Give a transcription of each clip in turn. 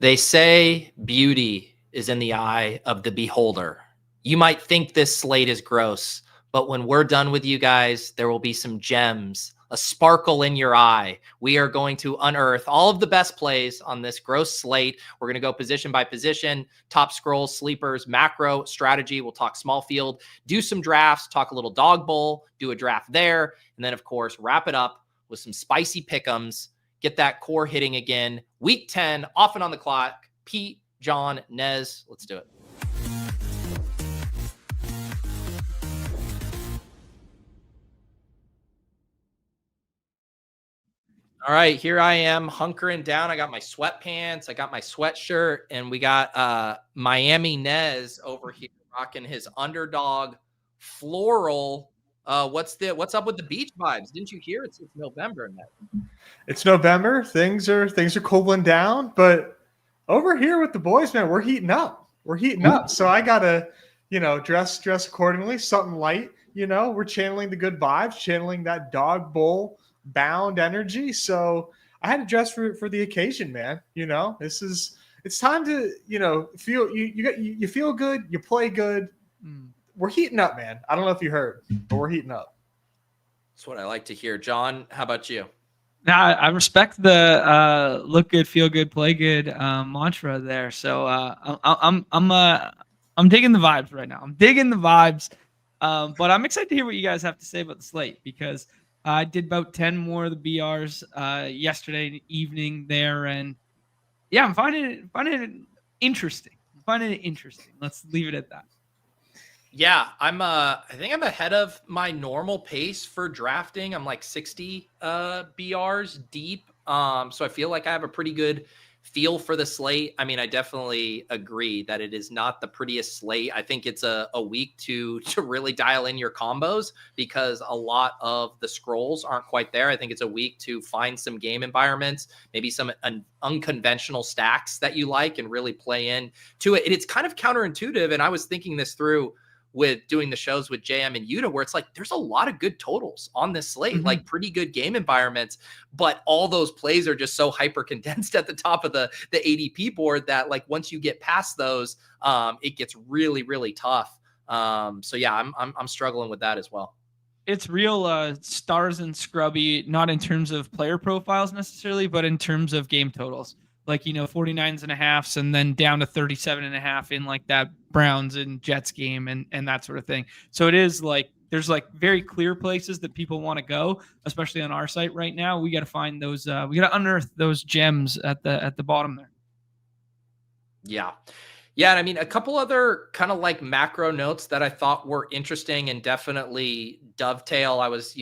They say beauty is in the eye of the beholder. You might think this slate is gross, but when we're done with you guys, there will be some gems, a sparkle in your eye. We are going to unearth all of the best plays on this gross slate. We're going to go position by position, top scrolls, sleepers, macro, strategy. We'll talk small field, do some drafts, talk a little Dawg Bowl, do a draft there, and then, of course, wrap it up with some spicy pick'ems. Get that core hitting again. Week 10, off and on the clock. Pete, John, Nez, let's do it. All right, here I am hunkering down. I got my sweatpants, I got my sweatshirt, and we got Miami Nez over here rocking his underdog floral. What's up with the beach vibes? Didn't you hear it's November now? It's November. Things are cooling down, but over here with the boys, man, we're heating up. So I gotta, dress accordingly. Something light. We're channeling the good vibes, channeling that Dawg Bowl bound energy. So I had to dress for the occasion, man. It's time to feel you feel good, you play good. We're heating up, man. I don't know if you heard, but we're heating up. That's what I like to hear. John, how about you? Now, I respect the look good, feel good, play good mantra there. So I'm digging the vibes right now. I'm digging the vibes, but I'm excited to hear what you guys have to say about the slate because I did about 10 more of the BRs yesterday evening there, and yeah, I'm finding it interesting. Let's leave it at that. Yeah, I think I'm ahead of my normal pace for drafting. I'm like 60 BRs deep. So I feel like I have a pretty good feel for the slate. I mean, I definitely agree that it is not the prettiest slate. I think it's a week to really dial in your combos because a lot of the scrolls aren't quite there. I think it's a week to find some game environments, maybe some unconventional stacks that you like and really play in to it. It's kind of counterintuitive. And I was thinking this through with doing the shows with JM and Yuta, where it's like, there's a lot of good totals on this slate, like pretty good game environments, but all those plays are just so hyper condensed at the top of the ADP board that like, once you get past those, it gets really, really tough. So yeah, I'm struggling with that as well. It's real stars and scrubby, not in terms of player profiles necessarily, but in terms of game totals. Like, 49s and a halves and then down to 37 and a half in like that Browns and Jets game and that sort of thing. So it is like, there's like very clear places that people want to go, especially on our site right now. We got to find those, we got to unearth those gems at the bottom there. Yeah. Yeah. And I mean, a couple other kind of like macro notes that I thought were interesting and definitely dovetail. I was,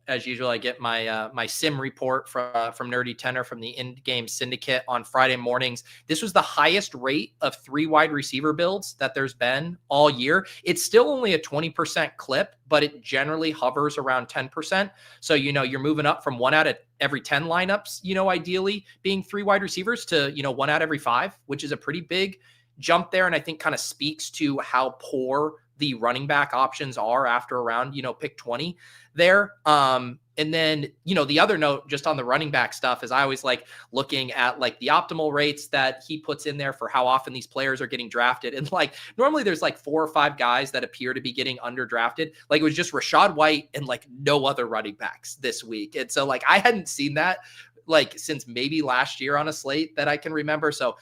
as usual, I get my my sim report from Nerdy Tenor from the in-game syndicate on Friday mornings. This was the highest rate of 3 wide receiver builds that there's been all year. It's still only a 20% clip, but it generally hovers around 10%. So, you're moving up from 1 out of every 10 lineups, ideally being 3 wide receivers to, 1 out every 5, which is a pretty big jump there. And I think kind of speaks to how poor the running back options are after around, pick 20 there. And then, the other note just on the running back stuff is I always like looking at like the optimal rates that he puts in there for how often these players are getting drafted. And like, normally there's like 4 or 5 guys that appear to be getting underdrafted. Like it was just Rachaad White and like no other running backs this week. And so like, I hadn't seen that like since maybe last year on a slate that I can remember. So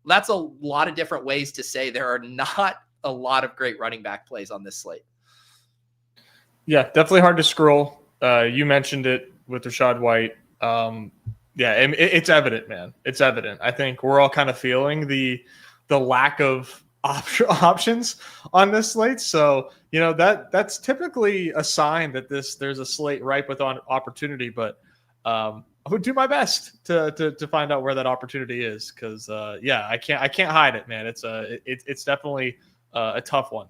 that's a lot of different ways to say there are not a lot of great running back plays on this slate. Yeah, definitely hard to scroll. You mentioned it with Rachaad White. It's evident, man. It's evident. I think we're all kind of feeling the lack of options on this slate. So, that's typically a sign that there's a slate ripe with opportunity, but I would do my best to find out where that opportunity is. Cause I can't hide it, man. It's definitely a tough one.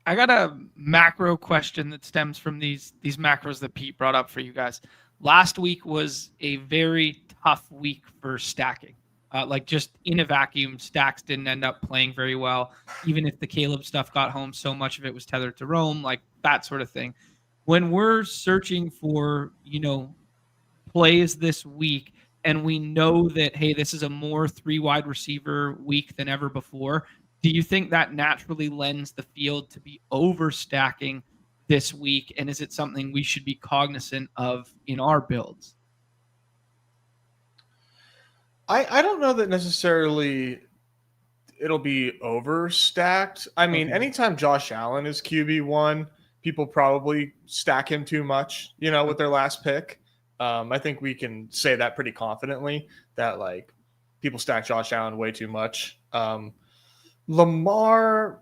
I got a macro question that stems from these macros that Pete brought up for you guys. Last week was a very tough week for stacking. Like just in a vacuum, stacks didn't end up playing very well. Even if the Caleb stuff got home, so much of it was tethered to Rome, like that sort of thing. When we're searching for, plays this week, and we know that, hey, this is a more 3 wide receiver week than ever before, do you think that naturally lends the field to be overstacking this week? And is it something we should be cognizant of in our builds? I don't know that necessarily it'll be overstacked. I mean, Okay. anytime Josh Allen is QB1, people probably stack him too much, with their last pick. I think we can say that pretty confidently that like people stack Josh Allen way too much. Lamar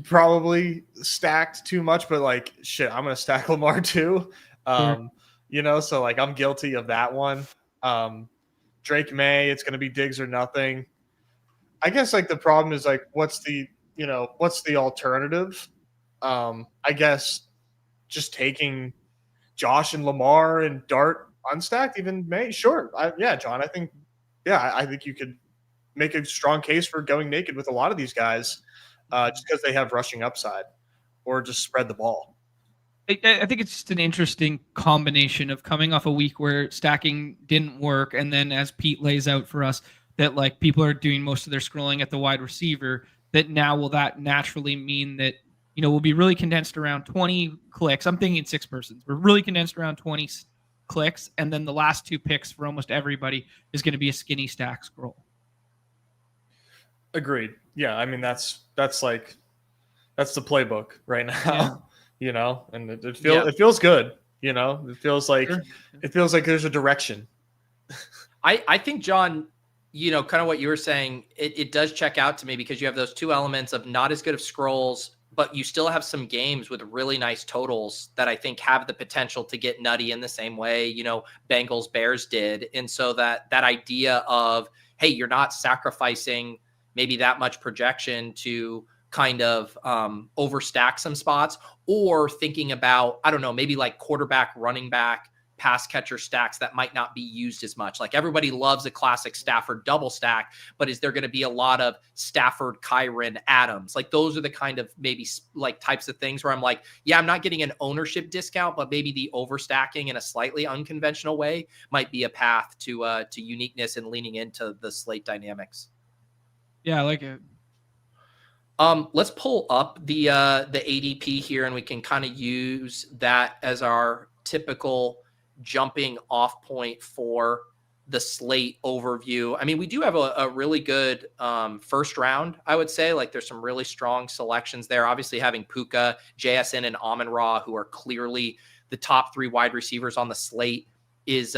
probably stacked too much, but like shit, I'm gonna stack Lamar too. So like I'm guilty of that one. Drake May, it's gonna be Diggs or nothing. I guess like the problem is like what's the alternative? I guess just taking Josh and Lamar and Dart unstacked, even May. Sure. John, I think you could make a strong case for going naked with a lot of these guys just because they have rushing upside or just spread the ball. I think it's just an interesting combination of coming off a week where stacking didn't work, and then as Pete lays out for us, that like people are doing most of their scrolling at the wide receiver, that now will that naturally mean that, we'll be really condensed around 20 clicks. I'm thinking 6 persons. We're really condensed around 20 clicks, and then the last 2 picks for almost everybody is going to be a skinny stack scroll. Agreed. Yeah, I mean that's the playbook right now. Yeah. And it feels good. It feels like there's a direction. I think, John, kind of what you were saying, it does check out to me because you have those 2 elements of not as good of scrolls, but you still have some games with really nice totals that I think have the potential to get nutty in the same way, Bengals Bears did. And so that idea of, hey, you're not sacrificing maybe that much projection to kind of overstack some spots, or thinking about, I don't know, maybe like quarterback, running back, pass catcher stacks that might not be used as much. Like everybody loves a classic Stafford double stack, but is there going to be a lot of Stafford, Kyron, Adams? Like those are the kind of maybe like types of things where I'm like, yeah, I'm not getting an ownership discount, but maybe the overstacking in a slightly unconventional way might be a path to uniqueness and leaning into the slate dynamics. Yeah, I like it. Let's pull up the ADP here, and we can kind of use that as our typical jumping off point for the slate overview. I mean, we do have a really good first round, I would say. Like there's some really strong selections there. Obviously having Puka, JSN, and Amon-Ra, who are clearly the top 3 wide receivers on the slate, is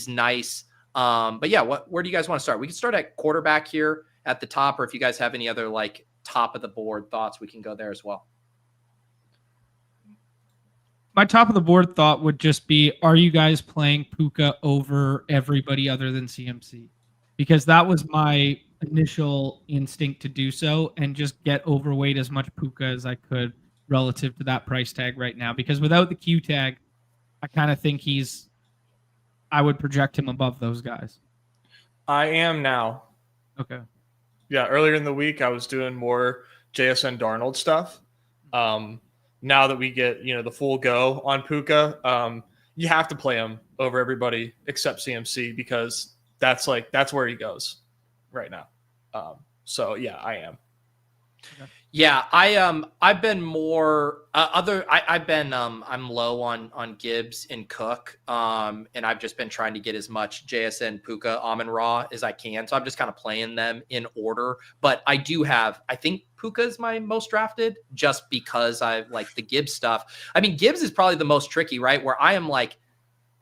nice. But yeah, where do you guys want to start? We can start at quarterback here at the top, or if you guys have any other like top of the board thoughts, we can go there as well. My top of the board thought would just be, are you guys playing Puka over everybody other than CMC? Because that was my initial instinct to do so, and just get overweight as much Puka as I could relative to that price tag right now. Because without the Q tag, I kind of think I would project him above those guys. I am now. Okay. Yeah, earlier in the week, I was doing more JSN Darnold stuff. Now that we get, the full go on Puka, you have to play him over everybody except CMC because that's where he goes right now. So yeah, I am. Okay. Yeah, I've been more I'm low on Gibbs and Cook, and I've just been trying to get as much JSN, Puka, Amon-Ra as I can. So I'm just kind of playing them in order. But I think Puka is my most drafted just because I like the Gibbs stuff. I mean, Gibbs is probably the most tricky, right? Where I am like,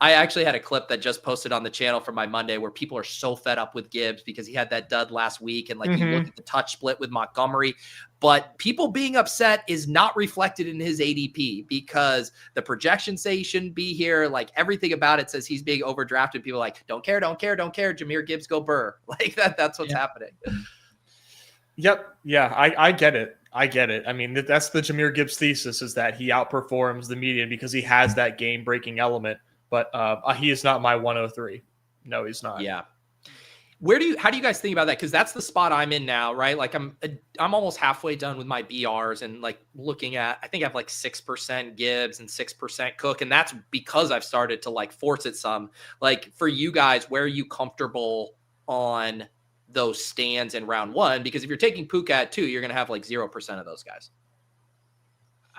I actually had a clip that just posted on the channel for my Monday where people are so fed up with Gibbs because he had that dud last week. And like you look at the touch split with Montgomery, but people being upset is not reflected in his ADP because the projections say he shouldn't be here. Like everything about it says he's being overdrafted. People are like, don't care. Jahmyr Gibbs, go Burr. Like that's what's happening. Yep. Yeah. I get it. I mean, that's the Jahmyr Gibbs thesis, is that he outperforms the median because he has that game breaking element. But he is not my 103. No, he's not. Yeah. How do you guys think about that? Because that's the spot I'm in now, right? Like I'm almost halfway done with my BRs and like looking at, I think I have like 6% Gibbs and 6% Cook. And that's because I've started to like force it some. Like for you guys, where are you comfortable on those stands in round one? Because if you're taking Puka at 2, you're going to have like 0% of those guys.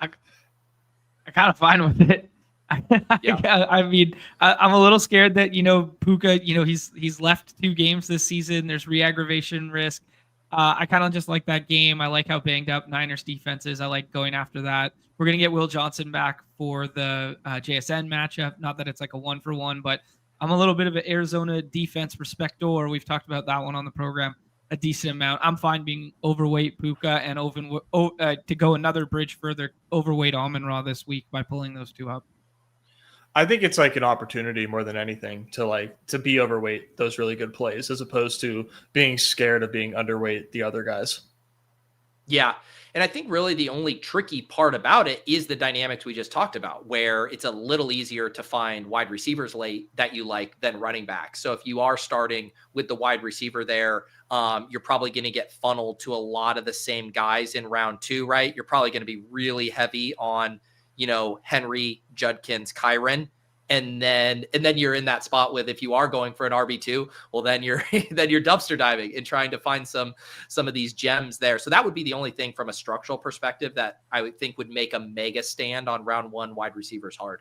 I kind of fine with it. Yeah. I mean, I'm a little scared that, Puka, he's left 2 games this season. There's re-aggravation risk. I kind of just like that game. I like how banged up Niners defense is. I like going after that. We're going to get Will Johnson back for the JSN matchup. Not that it's like a 1-for-1, but I'm a little bit of an Arizona defense respector. We've talked about that one on the program a decent amount. I'm fine being overweight Puka and to go another bridge further, overweight Amon-Ra this week by pulling those 2 up. I think it's like an opportunity more than anything to be overweight those really good plays as opposed to being scared of being underweight the other guys. Yeah. And I think really the only tricky part about it is the dynamics we just talked about, where it's a little easier to find wide receivers late that you like than running back. So if you are starting with the wide receiver there, you're probably going to get funneled to a lot of the same guys in round 2, right? You're probably going to be really heavy on, Henry, Judkins, Kyron. And then you're in that spot with, if you are going for an RB2, well, then you're dumpster diving and trying to find some of these gems there. So that would be the only thing from a structural perspective that I would think would make a mega stand on round 1 wide receivers hard.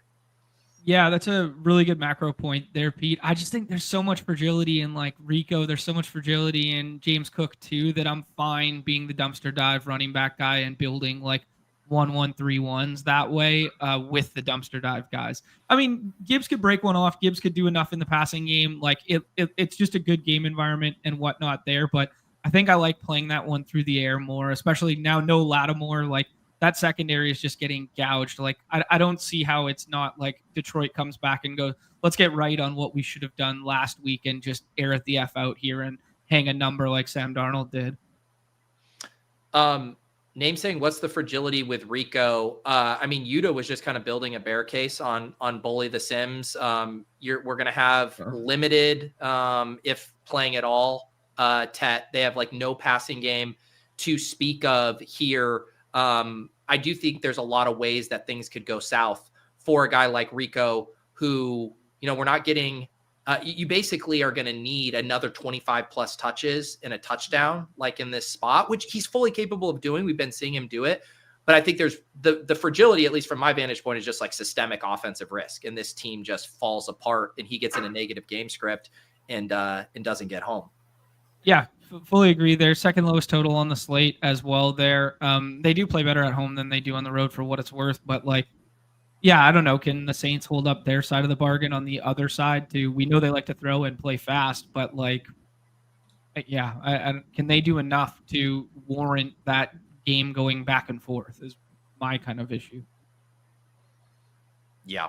Yeah, that's a really good macro point there, Pete. I just think there's so much fragility in like Rico. There's so much fragility in James Cook too, that I'm fine being the dumpster dive running back guy and building like 1-1-3-1s that way with the dumpster dive guys. I mean, Gibbs could break one off. Gibbs could do enough in the passing game. Like it's just a good game environment and whatnot there. But I think I like playing that one through the air more, especially now no Lattimore. Like that secondary is just getting gouged. Like I don't see how it's not like Detroit comes back and goes, let's get right on what we should have done last week and just air it the F out here and hang a number like Sam Darnold did. Name saying, what's the fragility with Rico? I mean, Yuta was just kind of building a bear case on Bully the Sims. We're going to have limited, if playing at all, Tet. They have like no passing game to speak of here. I do think there's a lot of ways that things could go south for a guy like Rico, who, we're not getting. You basically are going to need another 25 plus touches and a touchdown, like in this spot, which he's fully capable of doing. We've been seeing him do it, but I think there's the fragility, at least from my vantage point, is just like systemic offensive risk. And this team just falls apart and he gets in a negative game script and doesn't get home. Yeah, fully agree. Their second lowest total on the slate as well there. They do play better at home than they do on the road for what it's worth, but like, yeah, I don't know. Can the Saints hold up their side of the bargain on the other side too? We know they like to throw and play fast, but like, yeah, can they do enough to warrant that game going back and forth is my kind of issue. Yeah.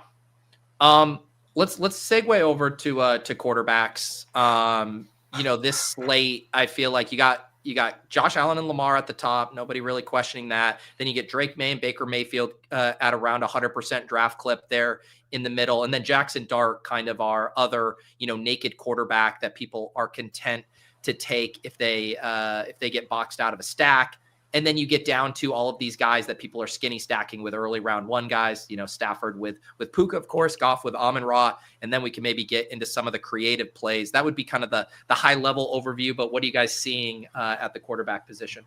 Let's segue over to quarterbacks. This slate, I feel like you got Josh Allen and Lamar at the top. Nobody really questioning that. Then you get Drake May and Baker Mayfield at around 100% draft clip there in the middle. And then Jackson Dart kind of our other, naked quarterback that people are content to take if they get boxed out of a stack. And then you get down to all of these guys that people are skinny stacking with early round 1 guys, Stafford with Puka, of course, Goff with Amon-Ra, and then we can maybe get into some of the creative plays. That would be kind of the high level overview, but what are you guys seeing at the quarterback position?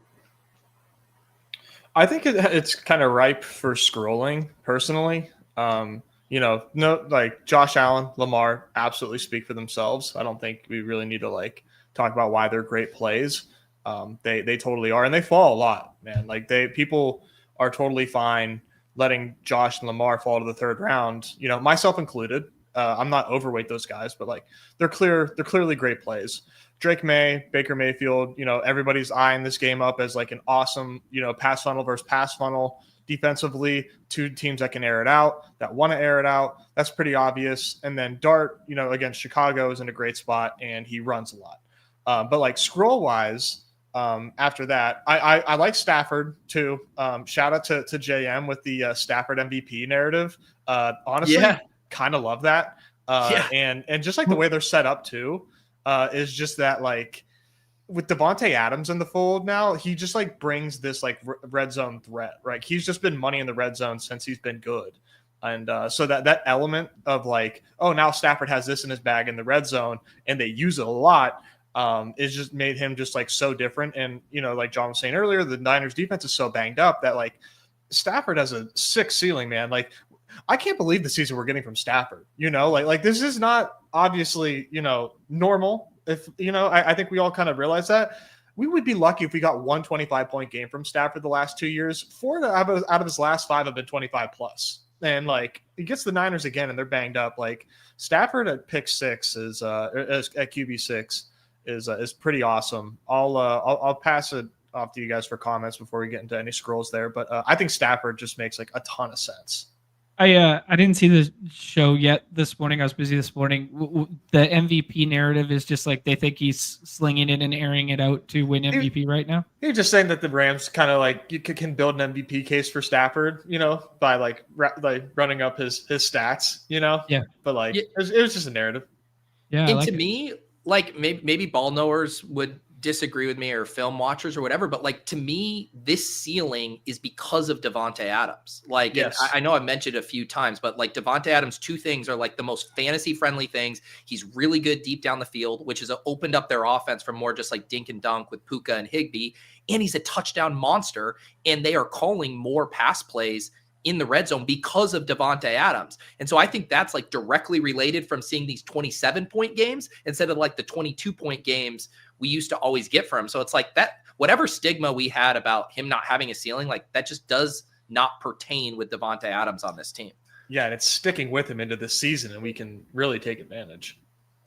I think it's kind of ripe for scrolling personally. Like Josh Allen, Lamar absolutely speak for themselves. I don't think we really need to talk about why they're great plays. They totally are, and they fall a lot, man. Like people are totally fine letting Josh and Lamar fall to the 3rd round. Myself included. I'm not overweight those guys, but they're clearly great plays. Drake May, Baker Mayfield. Everybody's eyeing this game up as like an awesome, pass funnel versus pass funnel defensively. 2 teams that can air it out, that want to air it out. That's pretty obvious. And then Dart, against Chicago is in a great spot and he runs a lot. But scroll wise. After that, I like Stafford too. Shout out to JM with the Stafford MVP narrative. Honestly, kind of love that. And just like the way they're set up too. is just that like with Davante Adams in the fold now, he just like brings this like red zone threat, right? He's just been money in the red zone since he's been good. And so that element of like, oh, now Stafford has this in his bag in the red zone and they use it a lot, is just made him just like so different. And, you know, like John was saying earlier, the Niners defense is so banged up that like Stafford has a sick ceiling, man. Like, I can't believe the season we're getting from Stafford, you know, like this is not obviously, you know, normal. If, you know, I think we all kind of realize that. We would be lucky if we got 125-point game from Stafford the last 2 years. 4 out of his last 5 have been 25 plus. And like he gets the Niners again and they're banged up. Like Stafford at pick 6 is at QB 6 is pretty awesome. I'll pass it off to you guys for comments before we get into any scrolls there. But I think Stafford just makes like a ton of sense. I didn't see the show yet this morning. I was busy this morning. The MVP narrative is just like they think he's slinging it and airing it out to win MVP right now. You're just saying that the Rams kind of like you can build an MVP case for Stafford, you know, by like running up his stats, you know. Yeah. But like it was just a narrative. Yeah. And to me, like maybe ball knowers would disagree with me or film watchers or whatever, but like to me, this ceiling is because of Davante Adams. Like, yes. I know I've mentioned it a few times, but like Davante Adams, 2 things are like the most fantasy friendly things. He's really good deep down the field, which has opened up their offense from more just like dink and dunk with Puka and Higbee. And he's a touchdown monster. And they are calling more pass plays in the red zone because of Davante Adams. And so I think that's like directly related from seeing these 27-point games instead of like the 22-point games we used to always get from him. So it's like that, whatever stigma we had about him not having a ceiling, like that just does not pertain with Davante Adams on this team. Yeah. And it's sticking with him into this season and we can really take advantage.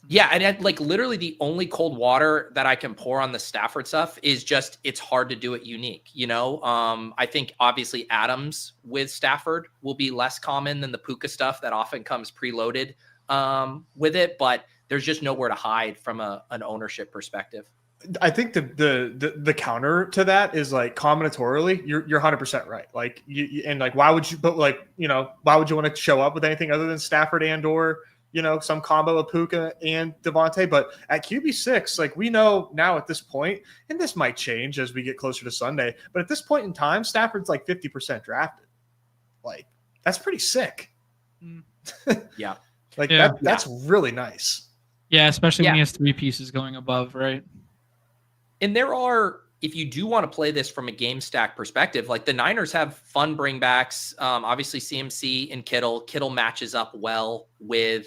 Yeah. And like literally the only cold water that I can pour on the Stafford stuff is just, it's hard to do it unique. You know, I think obviously Adams with Stafford will be less common than the Puka stuff that often comes preloaded with it, but there's just nowhere to hide from an ownership perspective. I think the counter to that is like combinatorially, you're 100% right. Like and like, why would you, but like, you know, why would you want to show up with anything other than Stafford and or, you know, some combo of Puka and Davante? But at QB 6, like we know now at this point, and this might change as we get closer to Sunday, but at this point in time, Stafford's like 50% drafted. Like that's pretty sick. Yeah. Like that's really nice. Yeah, especially when he has 3 pieces going above, right? And there are, if you do want to play this from a game stack perspective, like the Niners have fun bringbacks. Obviously, CMC and Kittle. Kittle matches up well with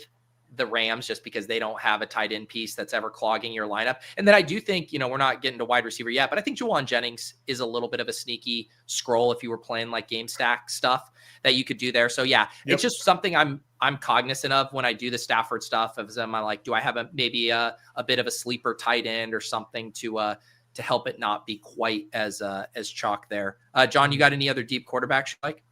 the Rams just because they don't have a tight end piece that's ever clogging your lineup. And then I do think, you know, we're not getting to wide receiver yet, but I think Juwan Jennings is a little bit of a sneaky scroll if you were playing like game stack stuff that you could do there. So yeah, It's just something I'm cognizant of when I do the Stafford stuff. As I'm like, do I have maybe a bit of a sleeper tight end or something to help it not be quite as chalk there? John, you got any other deep quarterbacks you like?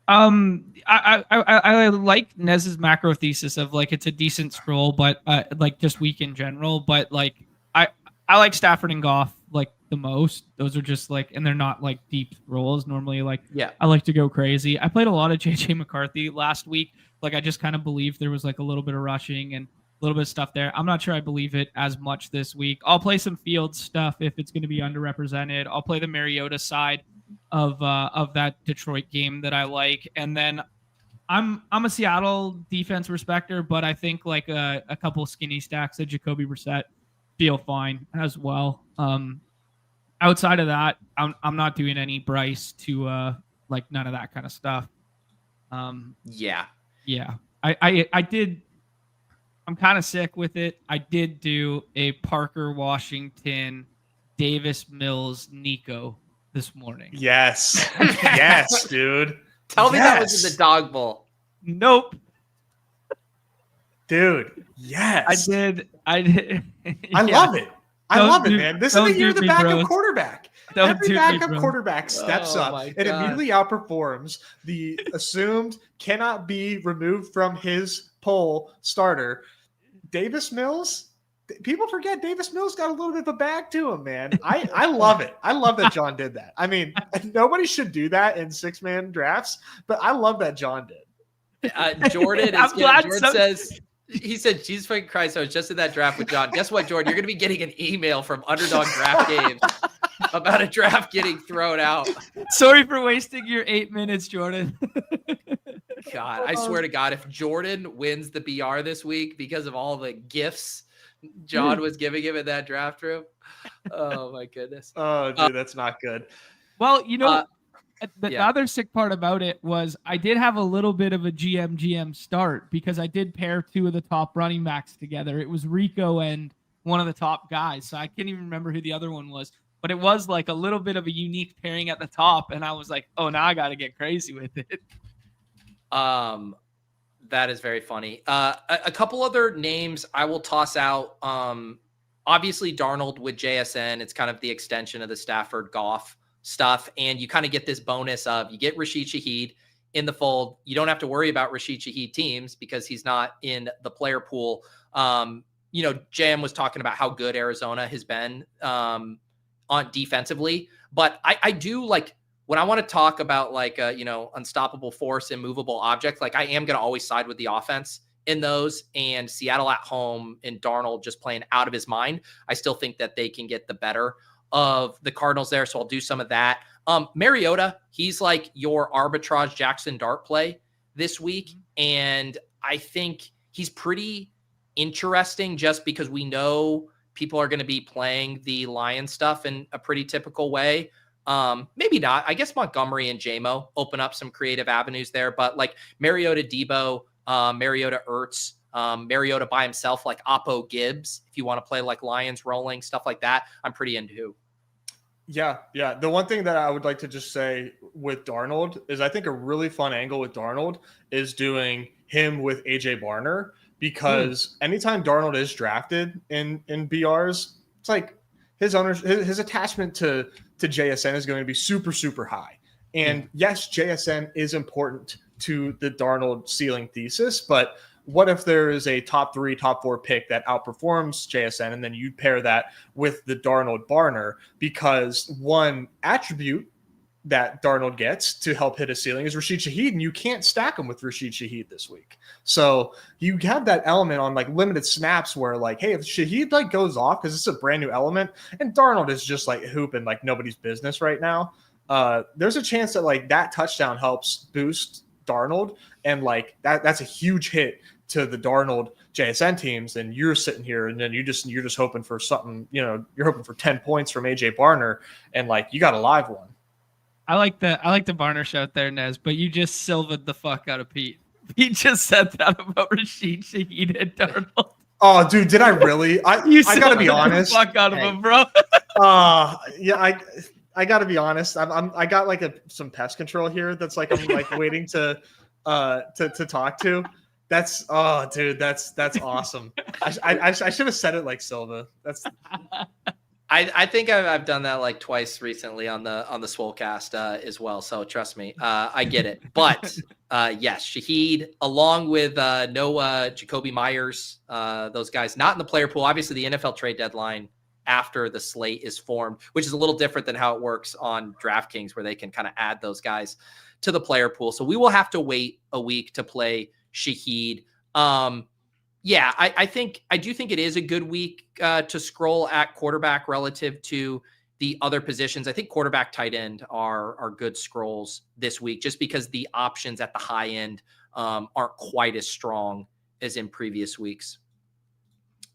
I like Nez's macro thesis of like it's a decent scroll, but like just weak in general. But like I like Stafford and Goff like the most. Those are just like, and they're not like deep scrolls. Normally, like I like to go crazy. I played a lot of JJ McCarthy last week. Like I just kind of believed there was like a little bit of rushing and a little bit of stuff there. I'm not sure I believe it as much this week. I'll play some field stuff if it's going to be underrepresented. I'll play the Mariota side of that Detroit game that I like. And then I'm a Seattle defense respecter, but I think like a couple skinny stacks of Jacoby Brissett feel fine as well. Outside of that, I'm not doing any Bryce to like none of that kind of stuff. Yeah. I did. I'm kind of sick with it. I did do a Parker Washington, Davis Mills, Nico this morning. Yes. Yes, dude. Tell me that was in the Dawg Bowl. Nope. Dude, yes. I did. I love it. I love it, man. This is the year of the backup quarterback. Every backup quarterback steps up and immediately outperforms the assumed cannot be removed from his poll starter. Davis Mills, people forget Davis Mills got a little bit of a bag to him, man. I love it. I love that John did that. I mean, nobody should do that in 6-man drafts, but I love that John did. Jordan says He said, Jesus fucking Christ, I was just in that draft with John. Guess what, Jordan? You're going to be getting an email from Underdog Draft Games about a draft getting thrown out. Sorry for wasting your 8 minutes, Jordan. God, I swear to God, if Jordan wins the BR this week because of all the gifts John was giving him in that draft room, oh my goodness. Oh, dude, that's not good. Well, the other sick part about it was I did have a little bit of a GM start because I did pair 2 of the top running backs together. It was Rico and one of the top guys. So I can't even remember who the other one was, but it was like a little bit of a unique pairing at the top. And I was like, oh, now I got to get crazy with it. That is very funny. A couple other names I will toss out. Obviously Darnold with JSN. It's kind of the extension of the Stafford Goff stuff. And you kind of get this bonus of you get Rashid Shaheed in the fold. You don't have to worry about Rashid Shaheed teams because he's not in the player pool. JM was talking about how good Arizona has been on defensively, but I do like when I want to talk about like unstoppable force, immovable object, like I am going to always side with the offense in those, and Seattle at home and Darnold just playing out of his mind. I still think that they can get the better of the Cardinals there. So I'll do some of that. Mariota, he's like your arbitrage Jackson Dart play this week. And I think he's pretty interesting just because we know people are going to be playing the Lion stuff in a pretty typical way. Maybe not. I guess Montgomery and JMO open up some creative avenues there, but like Mariota Debo, Mariota Ertz, Mariota by himself, like Oppo Gibbs, if you want to play like Lions rolling, stuff like that, I'm pretty into. Yeah. The one thing that I would like to just say with Darnold is I think a really fun angle with Darnold is doing him with AJ Barner, because anytime Darnold is drafted in BRs, it's like his attachment to JSN is going to be super, super high. And yes, JSN is important to the Darnold ceiling thesis, but what if there is a top 3, top 4 pick that outperforms JSN, and then you pair that with the Darnold Barner, because one attribute that Darnold gets to help hit a ceiling is Rashid Shaheed, and you can't stack him with Rashid Shaheed this week. So you have that element on like limited snaps where like, hey, if Shaheed like goes off because it's a brand new element, and Darnold is just like hooping like nobody's business right now, there's a chance that like that touchdown helps boost Darnold, and like that's a huge hit to the Darnold JSN teams. And you're sitting here and then you're just hoping for something, you're hoping for 10 points from AJ Barner, and like you got a live one. I like the Barner shout there, Nez, but you just Silva'd the fuck out of Pete. Pete just said that about Rashid Shaheed and Darnold. Oh, dude, did I really? I gotta be honest. The fuck out of him, bro. Yeah, I gotta be honest. I got like some pest control here. That's like I'm like waiting to talk to. That's that's awesome. I should have said it like Silva. That's. I think I've done that like twice recently on the Swolecast as well. So trust me, I get it. But yes, Shaheed along with Noah, Jacoby Myers, those guys not in the player pool. Obviously, the NFL trade deadline after the slate is formed, which is a little different than how it works on DraftKings, where they can kind of add those guys to the player pool. So we will have to wait a week to play Shaheed. Yeah, I do think it is a good week to scroll at quarterback relative to the other positions. I think quarterback, tight end are good scrolls this week, just because the options at the high end aren't quite as strong as in previous weeks.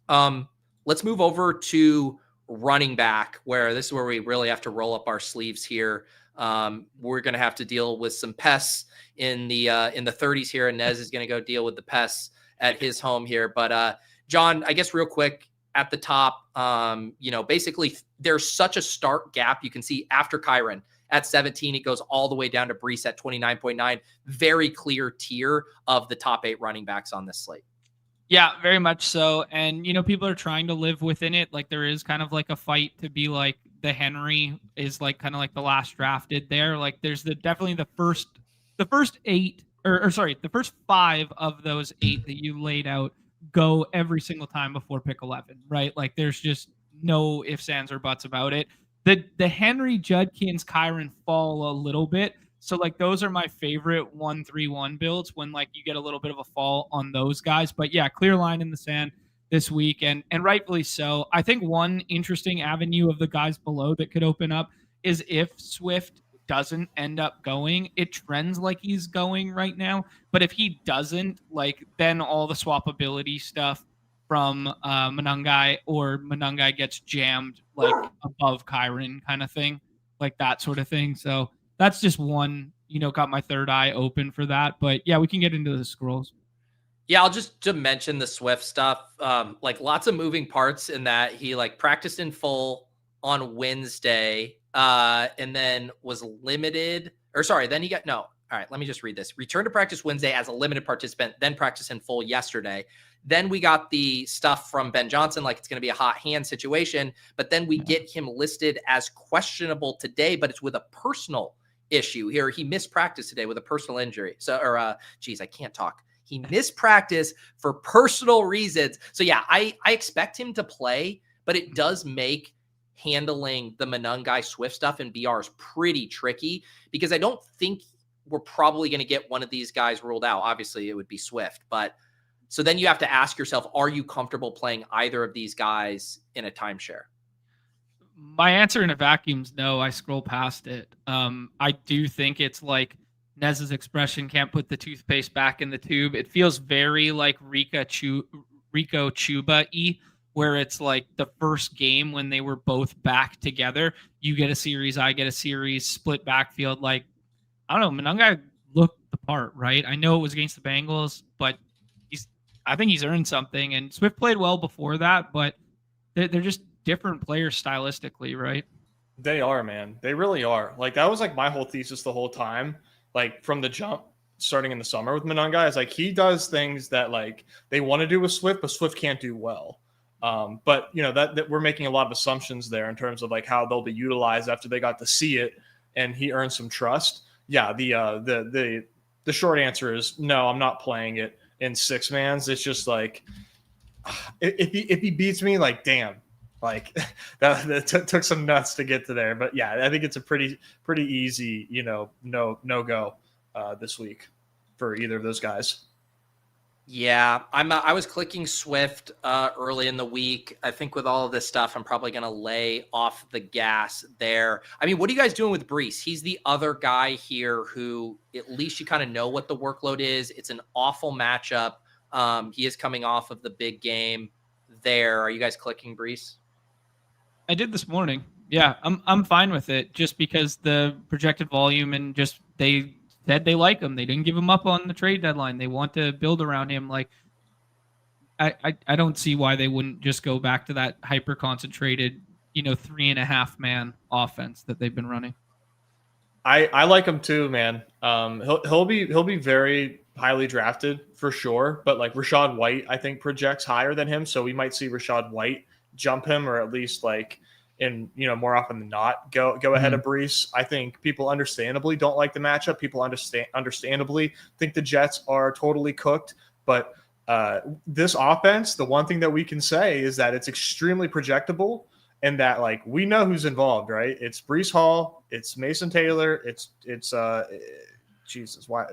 Let's move over to running back, where this is where we really have to roll up our sleeves here. We're going to have to deal with some pests in the 30s here, and Nez is going to go deal with the pests at his home here. But John, I guess real quick at the top, basically there's such a stark gap. You can see after Kyron at 17, it goes all the way down to Breece at 29.9. Very clear tier of the top 8 running backs on this slate. Yeah, very much so. And, people are trying to live within it. Like there is kind of like a fight to be like the Henry is like kind of like the last drafted there. Like there's definitely the first 8 the first 5 of those 8 that you laid out go every single time before pick 11, right? Like there's just no ifs, ands, or buts about it. The Henry, Judkins, Kyron fall a little bit, So like those are my favorite 1-3-1 builds when like you get a little bit of a fall on those guys. But yeah, clear line in the sand this week, and rightfully so. I think one interesting avenue of the guys below that could open up is if Swift doesn't end up going. It trends like he's going right now, but if he doesn't, like then all the swappability stuff from Manungai, or Manungai gets jammed like above Kyron kind of thing, like that sort of thing. So that's just one, got my third eye open for that. But yeah, we can get into the scrolls. Yeah, I'll just to mention the Swift stuff. Like lots of moving parts in that he like practiced in full on Wednesday, and then was limited. Or sorry, then he got no. All right, let me just read this. Returned to practice Wednesday as a limited participant, then practice in full yesterday. Then we got the stuff from Ben Johnson, like it's going to be a hot hand situation. But then we get him listed as questionable today, but it's with a personal issue here. He missed practice today with a personal injury. So, or geez, I can't talk. He missed practice for personal reasons. So yeah, I expect him to play, but it does make handling the Manungai Swift stuff in BRs pretty tricky, because I don't think we're probably going to get one of these guys ruled out. Obviously it would be Swift, but so then you have to ask yourself, are you comfortable playing either of these guys in a timeshare? My answer in a vacuum is no. I scroll past it. I do think it's like Nez's expression, can't put the toothpaste back in the tube. It feels very like Rico Chuba-y, where it's like the first game when they were both back together. You get a series, I get a series, split backfield. Like, I don't know, Manungai looked the part, right? I know it was against the Bengals, but I think he's earned something. And Swift played well before that, but they're just different players stylistically, right? They are, man. They really are. Like, that was like my whole thesis the whole time. Like from the jump, starting in the summer with Manungai, is like he does things that like they want to do with Swift, but Swift can't do well. But that we're making a lot of assumptions there in terms of like how they'll be utilized after they got to see it and he earned some trust. Yeah, the short answer is no. I'm not playing it in 6-mans. It's just like if he beats me, like damn. Like that took some nuts to get to there, but yeah, I think it's a pretty easy, no go this week for either of those guys. Yeah, I was clicking Swift early in the week. I think with all of this stuff, I'm probably going to lay off the gas there. I mean, what are you guys doing with Brees? He's the other guy here who at least you kind of know what the workload is. It's an awful matchup. He is coming off of the big game there. Are you guys clicking Brees? I did this morning. Yeah, I'm fine with it, just because the projected volume and just they said they like him. They didn't give him up on the trade deadline. They want to build around him. Like I don't see why they wouldn't just go back to that hyper concentrated, 3.5-man offense that they've been running. I like him too, man. He'll be very highly drafted for sure, but like Rachaad White, I think projects higher than him, so we might see Rachaad White jump him, or at least like in more often than not go ahead of Brees. I think people understandably don't like the matchup. People understandably think the Jets are totally cooked, but this offense, the one thing that we can say is that it's extremely projectable, and that like we know who's involved, right? It's Breece Hall, it's Mason Taylor, it's Jesus, why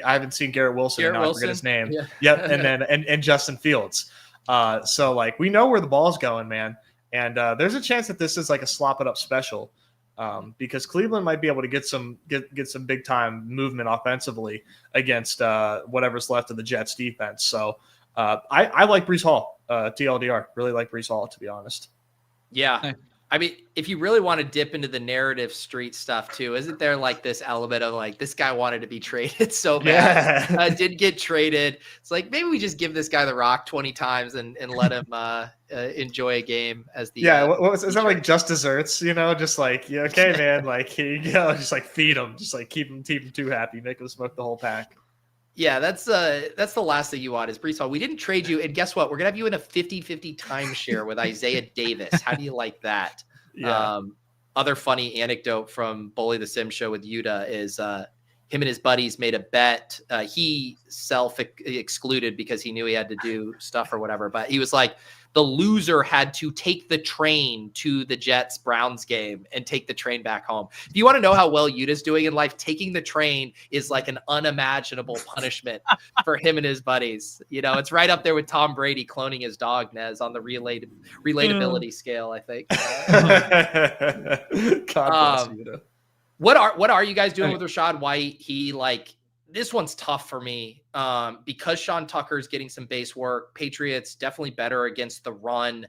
I haven't seen Garrett Wilson. I forget his name. Yeah. Yep, and then and Justin Fields. So like we know where the ball's going, man. And there's a chance that this is like a slop it up special, because Cleveland might be able to get some big time movement offensively against whatever's left of the Jets defense. So I like Breece Hall, TLDR. Really like Breece Hall, to be honest. Yeah. I mean, if you really want to dip into the narrative street stuff too, isn't there like this element of like this guy wanted to be traded so bad, did get traded. It's like maybe we just give this guy the rock 20 times and let him enjoy a game as the is that like just desserts? Just like okay, man, like here you go, just like feed him, just like keep him too happy, make him smoke the whole pack. Yeah, that's the last thing you want is Breece Hall. We didn't trade you, and guess what? We're gonna have you in a 50-50 timeshare with Isaiah Davis. How do you like that? Yeah. Other funny anecdote from Bully the Sim show with Yuta is him and his buddies made a bet. He self-excluded because he knew he had to do stuff or whatever. But he was like, the loser had to take the train to the Jets Browns game and take the train back home. If you want to know how well Yuta's doing in life, taking the train is like an unimaginable punishment for him and his buddies. You know, it's right up there with Tom Brady cloning his dog, Nez, on the relatability scale, I think. God bless Yuta. What are you guys doing with Rachaad White? This one's tough for me because Sean Tucker's getting some base work. Patriots definitely better against the run.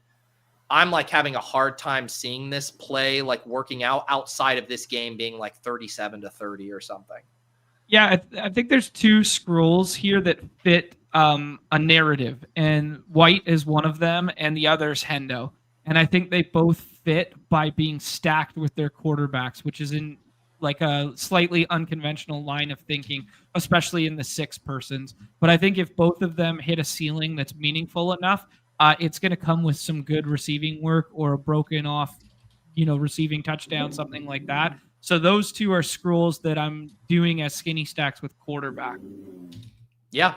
I'm like having a hard time seeing this play like working out outside of this game being like 37-30 or something. Yeah, I think there's two scrolls here that fit a narrative, and White is one of them, and the other is Hendo. And I think they both fit by being stacked with their quarterbacks, which is in like a slightly unconventional line of thinking, especially in the 6 persons. But I think if both of them hit a ceiling that's meaningful enough, it's going to come with some good receiving work or a broken off, receiving touchdown, something like that. So those two are scrolls that I'm doing as skinny stacks with quarterback. Yeah.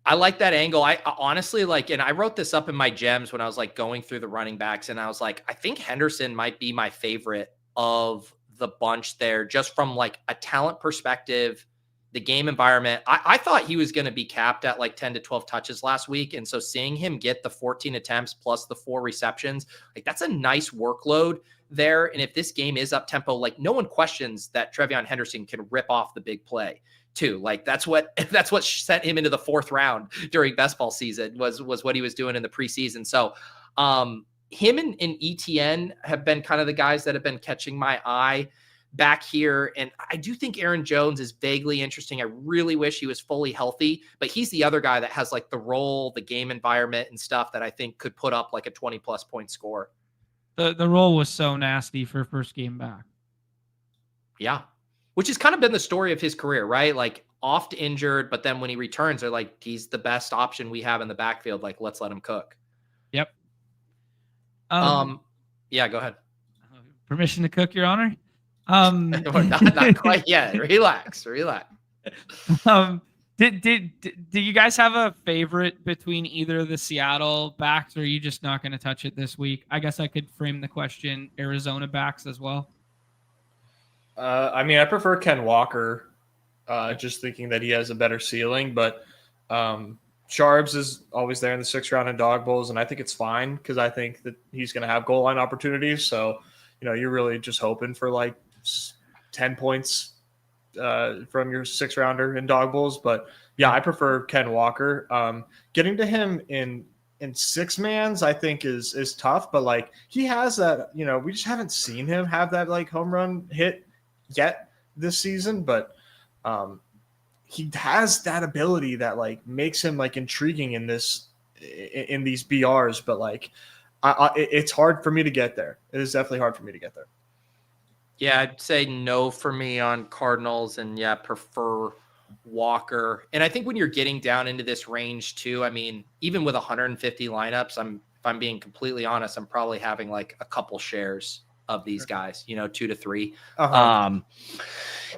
I like that angle. I honestly and I wrote this up in my gems when I was like going through the running backs, and I was like, I think Henderson might be my favorite of the bunch there, just from like a talent perspective, the game environment. I thought he was going to be capped at like 10 to 12 touches last week. And so seeing him get the 14 attempts plus the 4 receptions, like that's a nice workload there. And if this game is up tempo, like no one questions that Trevion Henderson can rip off the big play too. Like that's what sent him into the 4th round during best ball season was what he was doing in the preseason. So, him and ETN have been kind of the guys that have been catching my eye back here. And I do think Aaron Jones is vaguely interesting. I really wish he was fully healthy, but he's the other guy that has like the role, the game environment and stuff that I think could put up like a 20+ point score. The role was so nasty for first game back. Yeah. Which has kind of been the story of his career, right? Like oft injured, but then when he returns, they're like, he's the best option we have in the backfield. Like, let's let him cook. Yep. Yeah, go ahead. Permission to cook, Your Honor. not quite yet. Relax. Do you guys have a favorite between either of the Seattle backs, or are you just not going to touch it this week? I guess I could frame the question Arizona backs as well. I prefer Ken Walker, just thinking that he has a better ceiling, but Sharps is always there in the 6th round in dog bowls, and I think it's fine because I think that he's going to have goal line opportunities. So, you're really just hoping for like 10 points from your 6th rounder in dog bowls. But yeah, I prefer Ken Walker. Getting to him in 6-mans, I think is tough, but like he has that, we just haven't seen him have that like home run hit yet this season, but he has that ability that like makes him like intriguing in these BRs, but like it's hard for me to get there. It is definitely hard for me to get there. Yeah, I'd say no for me on Cardinals, and yeah, prefer Walker. And I think when you're getting down into this range too, even with 150 lineups, if I'm being completely honest, I'm probably having like a couple shares of these guys, 2 to 3. Uh-huh.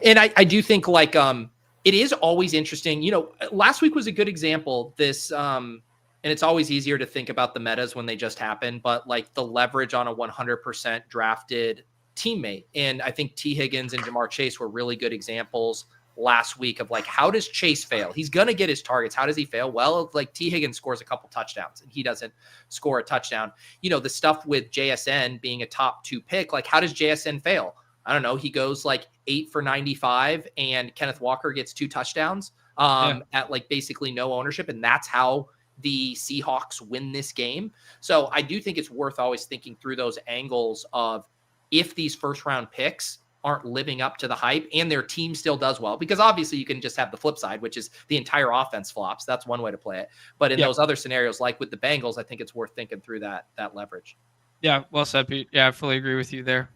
And I do think like, it is always interesting. Last week was a good example. And it's always easier to think about the metas when they just happen, but like the leverage on a 100% drafted teammate. And I think T. Higgins and Jamar Chase were really good examples last week of like, how does Chase fail? He's going to get his targets. How does he fail? Well, like T. Higgins scores a couple touchdowns and he doesn't score a touchdown. The stuff with JSN being a top 2 pick, like how does JSN fail? I don't know. He goes like 8 for 95 and Kenneth Walker gets 2 touchdowns at like basically no ownership. And that's how the Seahawks win this game. So I do think it's worth always thinking through those angles of if these 1st round picks aren't living up to the hype and their team still does well, because obviously you can just have the flip side, which is the entire offense flops. That's one way to play it. But in those other scenarios, like with the Bengals, I think it's worth thinking through that leverage. Yeah. Well said, Pete. Yeah, I fully agree with you there.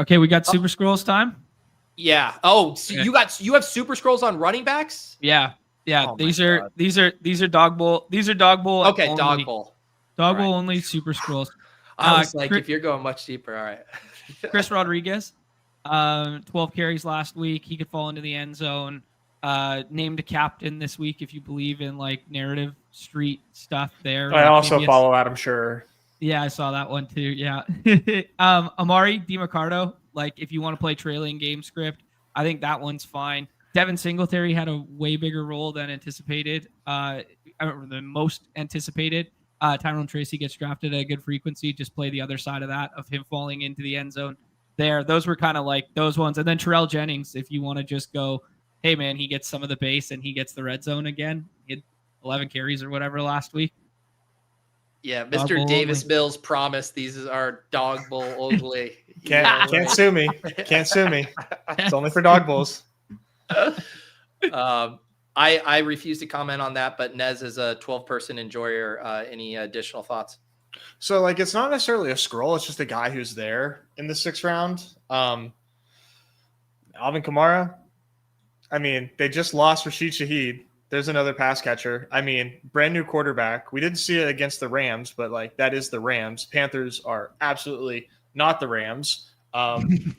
Okay, we got Super Scrolls time. Yeah. Oh, so you have Super Scrolls on running backs? Yeah. Oh these are Dawg Bowl. These are Dawg Bowl. Okay, only. Dawg Bowl. Dawg Bowl only Super Scrolls. I was like, if you're going much deeper, all right. Chris Rodriguez, 12 carries last week. He could fall into the end zone. named a captain this week if you believe in like narrative street stuff there. I Like also maybe follow Adam Sure. Yeah, I saw that one too. Yeah. Amari DiMarcardo, like if you want to play trailing game script, I think that one's fine. Devin Singletary had a way bigger role than anticipated. I remember the most anticipated. Tyrone Tracy gets drafted at a good frequency. Just play the other side of that, of him falling into the end zone there. Those were kind of like those ones. And then Terrell Jennings, if you want to just go, hey man, he gets some of the base and he gets the red zone again. He had 11 carries or whatever last week. Yeah, Dawg Mr. Bowl Davis only. Mills promised these are Dawg Bowl only. Can't sue me. Can't sue me. It's only for Dawg Bowls. I refuse to comment on that, but Nez is a 12-person enjoyer. Any additional thoughts? So like it's not necessarily a scroll, it's just a guy who's there in the 6th round. Alvin Kamara. I mean, they just lost Rashid Shaheed. There's another pass catcher. I mean, brand new quarterback. We didn't see it against the Rams, but like that is the Rams. Panthers are absolutely not the Rams.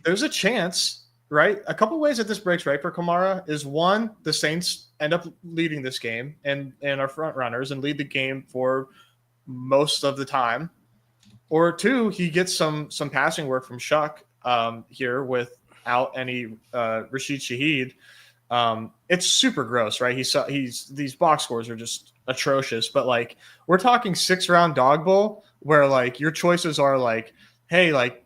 There's a chance, right? A couple ways that this breaks right for Kamara is one, the Saints end up leading this game and are front runners and lead the game for most of the time. Or two, he gets some passing work from Shuck here without any Rashid Shaheed. It's super gross, right? He's these box scores are just atrocious, but like we're talking 6th round Dawg Bowl where like your choices are like, hey, like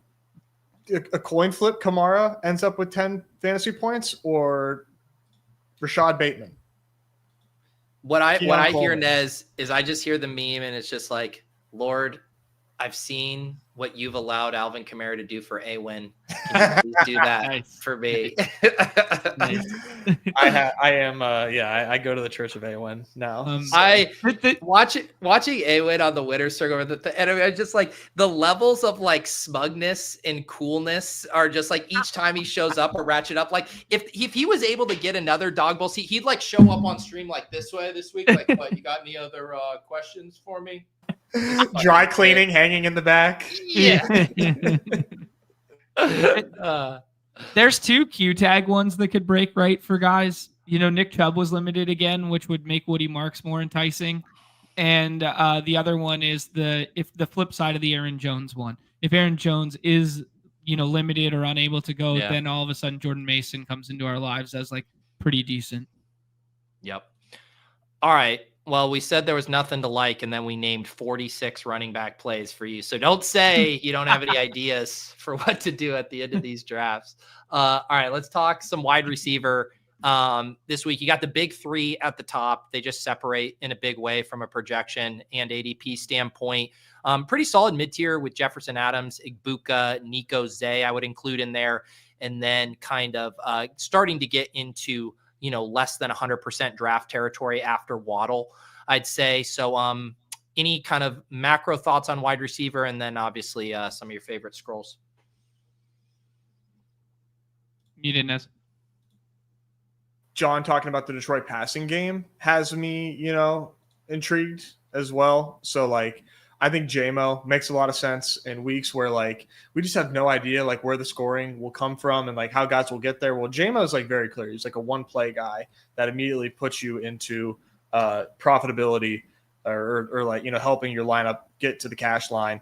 a coin flip Kamara ends up with 10 fantasy points or Rashad Bateman. What I hear, Coleman. Nez, is I just hear the meme and it's just like, Lord, I've seen what you've allowed Alvin Kamara to do for A-Win. Can you please do that Nice. for me? Nice. I go to the Church of A-Win now. Watching A-Win on the winner's circle, and I just like the levels of like smugness and coolness are just like each time he shows up or ratchet up. Like if he was able to get another Dawg Bowl seat, he'd like show up on stream like this way this week. Like, what, you got any other questions for me? Dry cleaning hanging in the back. Yeah. There's 2 Q tag ones that could break right for guys. You know, Nick Chubb was limited again, which would make Woody Marks more enticing. And the other one is the flip side of the Aaron Jones one. If Aaron Jones is, limited or unable to go, then all of a sudden Jordan Mason comes into our lives as like pretty decent. Yep. All right. Well, we said there was nothing to like, and then we named 46 running back plays for you. So don't say you don't have any ideas for what to do at the end of these drafts. All right, let's talk some wide receiver. This week, you got the big 3 at the top. They just separate in a big way from a projection and ADP standpoint. Pretty solid mid-tier with Jefferson Adams, Igbuka, Nico Zay, I would include in there. And then kind of starting to get into less than 100% draft territory after Waddle, I'd say. So any kind of macro thoughts on wide receiver, and then obviously some of your favorite scrolls. You didn't ask. John talking about the Detroit passing game has me, intrigued as well. So like, I think JMO makes a lot of sense in weeks where like we just have no idea like where the scoring will come from and like how guys will get there. Well, JMO is like very clear. He's like a one play guy that immediately puts you into profitability or like, helping your lineup get to the cash line.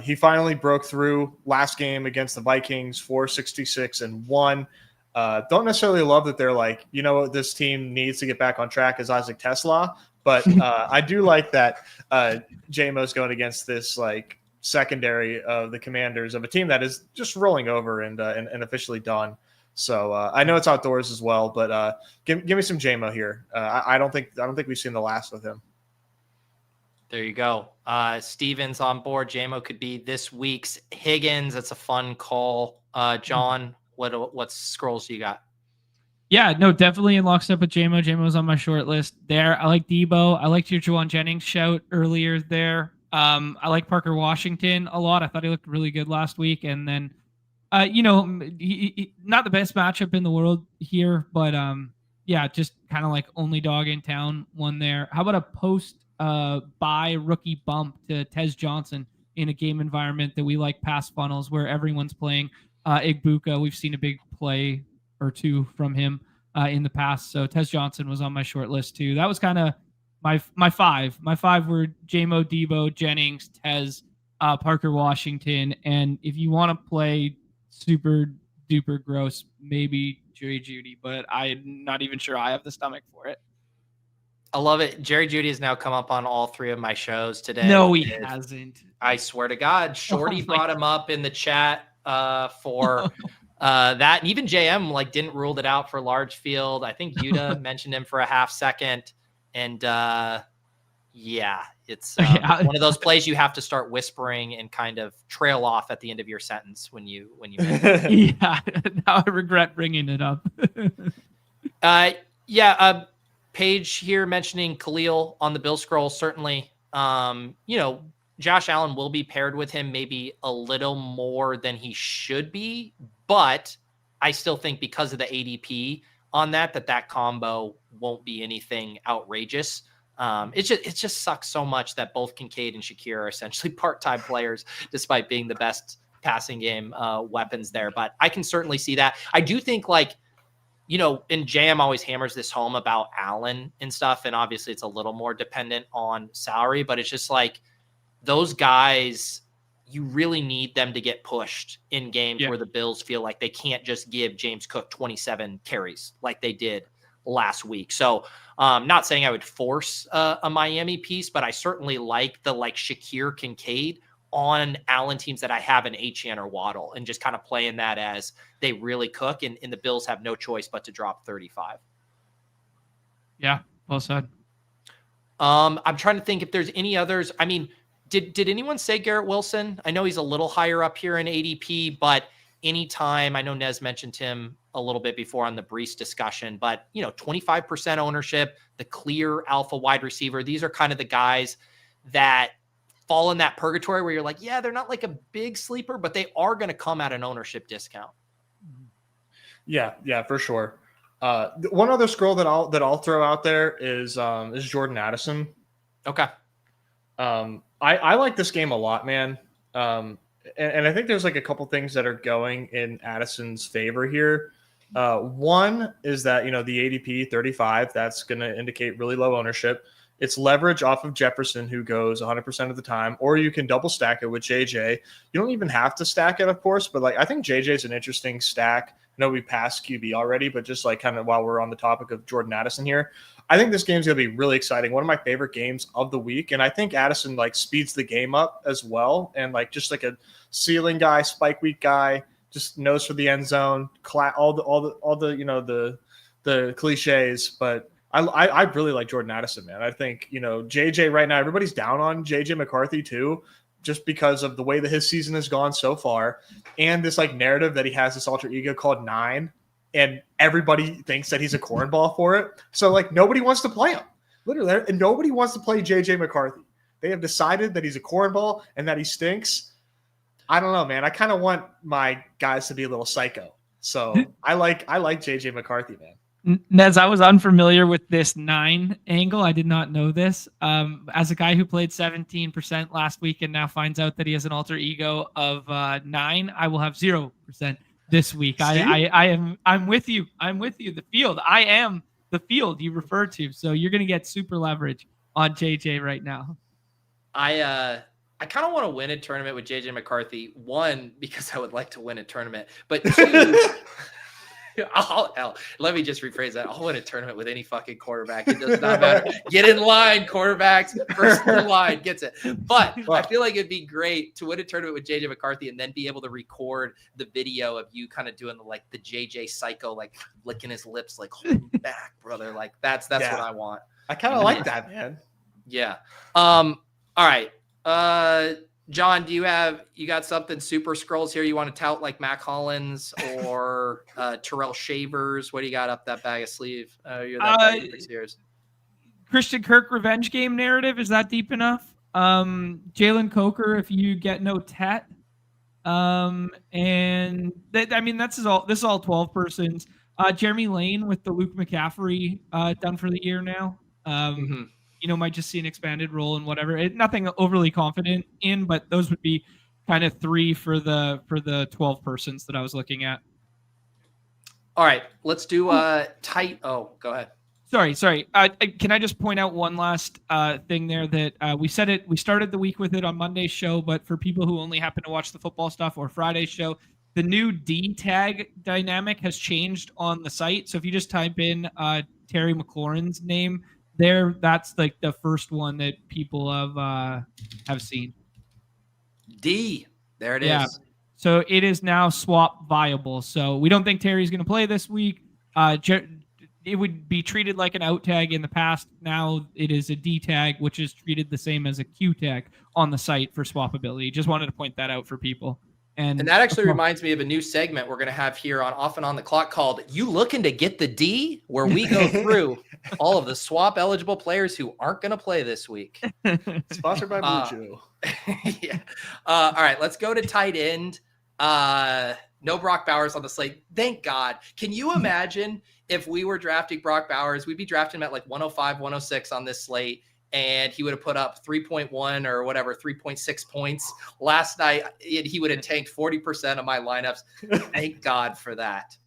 He finally broke through last game against the Vikings, 466-1. Don't necessarily love that they're like, this team needs to get back on track as Isaac Tesla. But I do like that JMO's going against this like secondary of the Commanders of a team that is just rolling over and officially done. So I know it's outdoors as well, but give me some JMO here. I don't think we've seen the last of him. There you go. Steven's on board. JMO could be this week's Higgins. That's a fun call. John, what scrolls you got? Yeah, no, definitely in lockstep with JMO. JMO's on my short list there. I like Debo. I liked your Juwan Jennings shout earlier there. I like Parker Washington a lot. I thought he looked really good last week. And then, he, not the best matchup in the world here, but just kind of like only dog in town one there. How about a post buy rookie bump to Tez Johnson in a game environment that we like pass funnels where everyone's playing Igbuka? We've seen a big play or 2 from him in the past. So Tez Johnson was on my short list too. That was kind of my five. My five were J-Mo, Debo, Jennings, Tez, Parker Washington, and if you want to play super duper gross, maybe Jerry Jeudy, but I'm not even sure I have the stomach for it. I love it. Jerry Jeudy has now come up on all three of my shows today. No, he hasn't. I swear to God. Shorty brought him up in the chat for that. And even JM like didn't rule it out for large field. I think Yuta mentioned him for a half second. And yeah, it's one of those plays you have to start whispering and kind of trail off at the end of your sentence when you yeah, now I regret bringing it up. Paige here mentioning Khalil on the Bill scroll. Certainly, Josh Allen will be paired with him maybe a little more than he should be, but I still think because of the ADP on that combo won't be anything outrageous. It just sucks so much that both Kincaid and Shakir are essentially part-time players, despite being the best passing game weapons there. But I can certainly see that. I do think and JM always hammers this home about Allen and stuff. And obviously it's a little more dependent on salary, but it's just like those guys, you really need them to get pushed in games where the Bills feel like they can't just give James Cook 27 carries like they did last week. So not saying I would force a Miami piece, but I certainly like the Shakir Kincaid on Allen teams that I have in Etienne or Waddle and just kind of playing that as they really cook and the Bills have no choice but to drop 35. Yeah, well said. I'm trying to think if there's any others. I mean, did anyone say Garrett Wilson? I know he's a little higher up here in ADP, but anytime, I know Nez mentioned him a little bit before on the Brees discussion, but 25% ownership, the clear alpha wide receiver. These are kind of the guys that fall in that purgatory where you're like, yeah, they're not like a big sleeper, but they are going to come at an ownership discount. Yeah, for sure. One other scroll that I'll throw out there is Jordan Addison. Okay. I like this game a lot, man. And I think there's like a couple things that are going in Addison's favor here. One is that, the ADP 35, that's going to indicate really low ownership. It's leverage off of Jefferson, who goes 100% of the time, or you can double stack it with JJ. You don't even have to stack it, of course, but I think JJ is an interesting stack. I know we passed QB already, but just kind of while we're on the topic of Jordan Addison here, I think this game's going to be really exciting. One of my favorite games of the week. And I think Addison speeds the game up as well. And just a ceiling guy, spike week guy, just knows for the end zone, all the cliches, but I really like Jordan Addison, man. I think, JJ right now, everybody's down on JJ McCarthy too, just because of the way that his season has gone so far. And this narrative that he has this alter ego called 9, and everybody thinks that he's a cornball for it. So nobody wants to play him, literally. And nobody wants to play JJ McCarthy. They have decided that he's a cornball and that he stinks. I don't know, man. I kind of want my guys to be a little psycho. So I like JJ McCarthy, man. Nez, I was unfamiliar with this 9 angle. I did not know this. As a guy who played 17% last week and now finds out that he has an alter ego of 9, I will have 0% this week. I'm with you. I'm with you. The field. I am the field you refer to. So you're going to get super leverage on JJ right now. I kind of want to win a tournament with JJ McCarthy. One, because I would like to win a tournament, but two, let me just rephrase that. I'll win a tournament with any fucking quarterback. It does not matter. Get in line, quarterbacks. First in line gets it. But I feel like it'd be great to win a tournament with JJ McCarthy and then be able to record the video of you kind of doing the JJ psycho, licking his lips, hold him back, brother. That's what I want. I kind of like that, man. Yeah. All right. John, you got something super scrolls here you want to tout like Mac Hollins or Terrell Shavers? What do you got up that bag of sleeve? You're that bag of 6 years. Christian Kirk revenge game narrative, is that deep enough? Jalen Coker, if you get no Tet. This is all 12 persons. Jeremy Lane with the Luke McCaffrey done for the year now. Might just see an expanded role and whatever. Nothing overly confident in, but those would be kind of 3 for the 12 persons that I was looking at. All right, let's do tight. Oh, go ahead. Sorry. Can I just point out one last thing there that we said it? We started the week with it on Monday's show, but for people who only happen to watch the football stuff or Friday's show, the new D tag dynamic has changed on the site. So if you just type in Terry McLaurin's name there, that's like the first one that people have seen. D. There it is. So it is now swap viable. So we don't think Terry's going to play this week. It would be treated like an out tag in the past. Now it is a D tag, which is treated the same as a Q tag on the site for swappability. Just wanted to point that out for people. And that actually reminds me of a new segment we're going to have here on Off and On the Clock called You Looking to Get the D, where we go through all of the swap eligible players who aren't going to play this week. Sponsored by Blue Chew. Yeah. All right, let's go to tight end. No Brock Bowers on the slate. Thank God. Can you imagine if we were drafting Brock Bowers? We'd be drafting him at like 105, 106 on this slate, and he would have put up 3.1 or whatever, 3.6 points last night. He would have tanked 40% of my lineups. Thank God for that.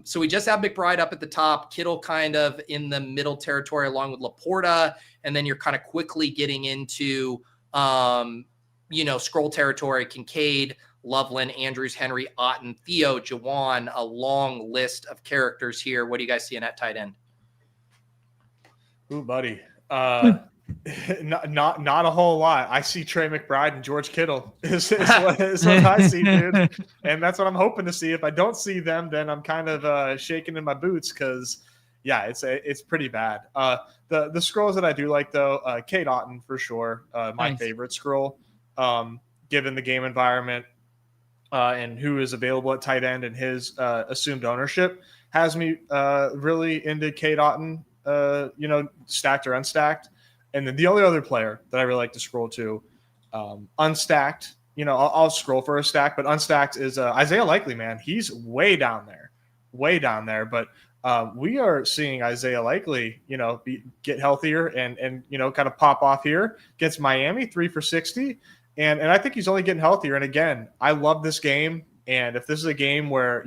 So we just have McBride up at the top, Kittle kind of in the middle territory along with Laporta, and then you're kind of quickly getting into, scroll territory, Kincaid, Loveland, Andrews, Henry, Otten, Theo, Jawan, a long list of characters here. What do you guys see in that tight end? Ooh, buddy. Not a whole lot. I see Trey McBride and George Kittle is what I see, dude. And that's what I'm hoping to see. If I don't see them, then I'm kind of shaking in my boots because, yeah, it's pretty bad. The scrolls that I do like, though, Kate Otten for sure, my favorite scroll, given the game environment and who is available at tight end and his assumed ownership, has me really into Kate Otten. Stacked or unstacked. And then the only other player that I really like to scroll to, unstacked, I'll scroll for a stack, but unstacked is Isaiah Likely, man. He's way down there. But we are seeing Isaiah Likely, get healthier and kind of pop off here. Gets Miami 3 for 60. And I think he's only getting healthier. And again, I love this game. And if this is a game where,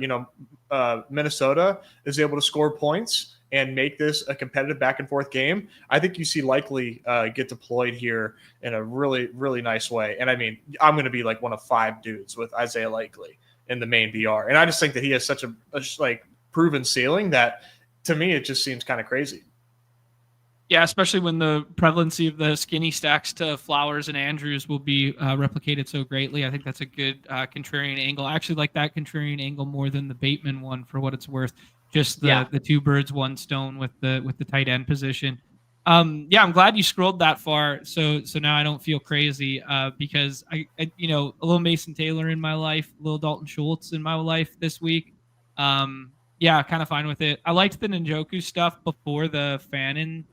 Minnesota is able to score points and make this a competitive back and forth game, I think you see Likely get deployed here in a really, really nice way. And I mean, I'm going to be like one of 5 dudes with Isaiah Likely in the main VR. And I just think that he has such a proven ceiling that to me, it just seems kind of crazy. Yeah, especially when the prevalency of the skinny stacks to Flowers and Andrews will be replicated so greatly. I think that's a good contrarian angle. I actually like that contrarian angle more than the Bateman one for what it's worth. Just the 2 birds, 1 stone with the tight end position. I'm glad you scrolled that far. So now I don't feel crazy because I a little Mason Taylor in my life, a little Dalton Schultz in my life this week. Kind of fine with it. I liked the Njoku stuff before the Fannin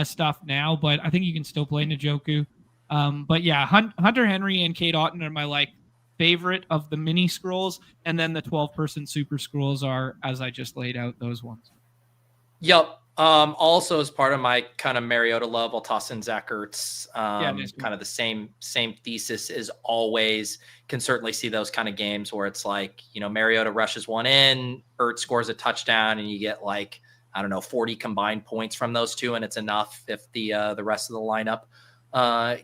stuff now, but I think you can still play Njoku. Hunter Henry and Kate Otten are my favorite of the mini scrolls, and then the 12-person super scrolls are, as I just laid out, those ones. Yep. Also, as part of my kind of Mariota love, I'll toss in Zach Ertz. Kind of the same thesis as always. Can certainly see those kind of games where it's like, Mariota rushes one in, Ertz scores a touchdown, and you get 40 combined points from those two, and it's enough if the rest of the lineup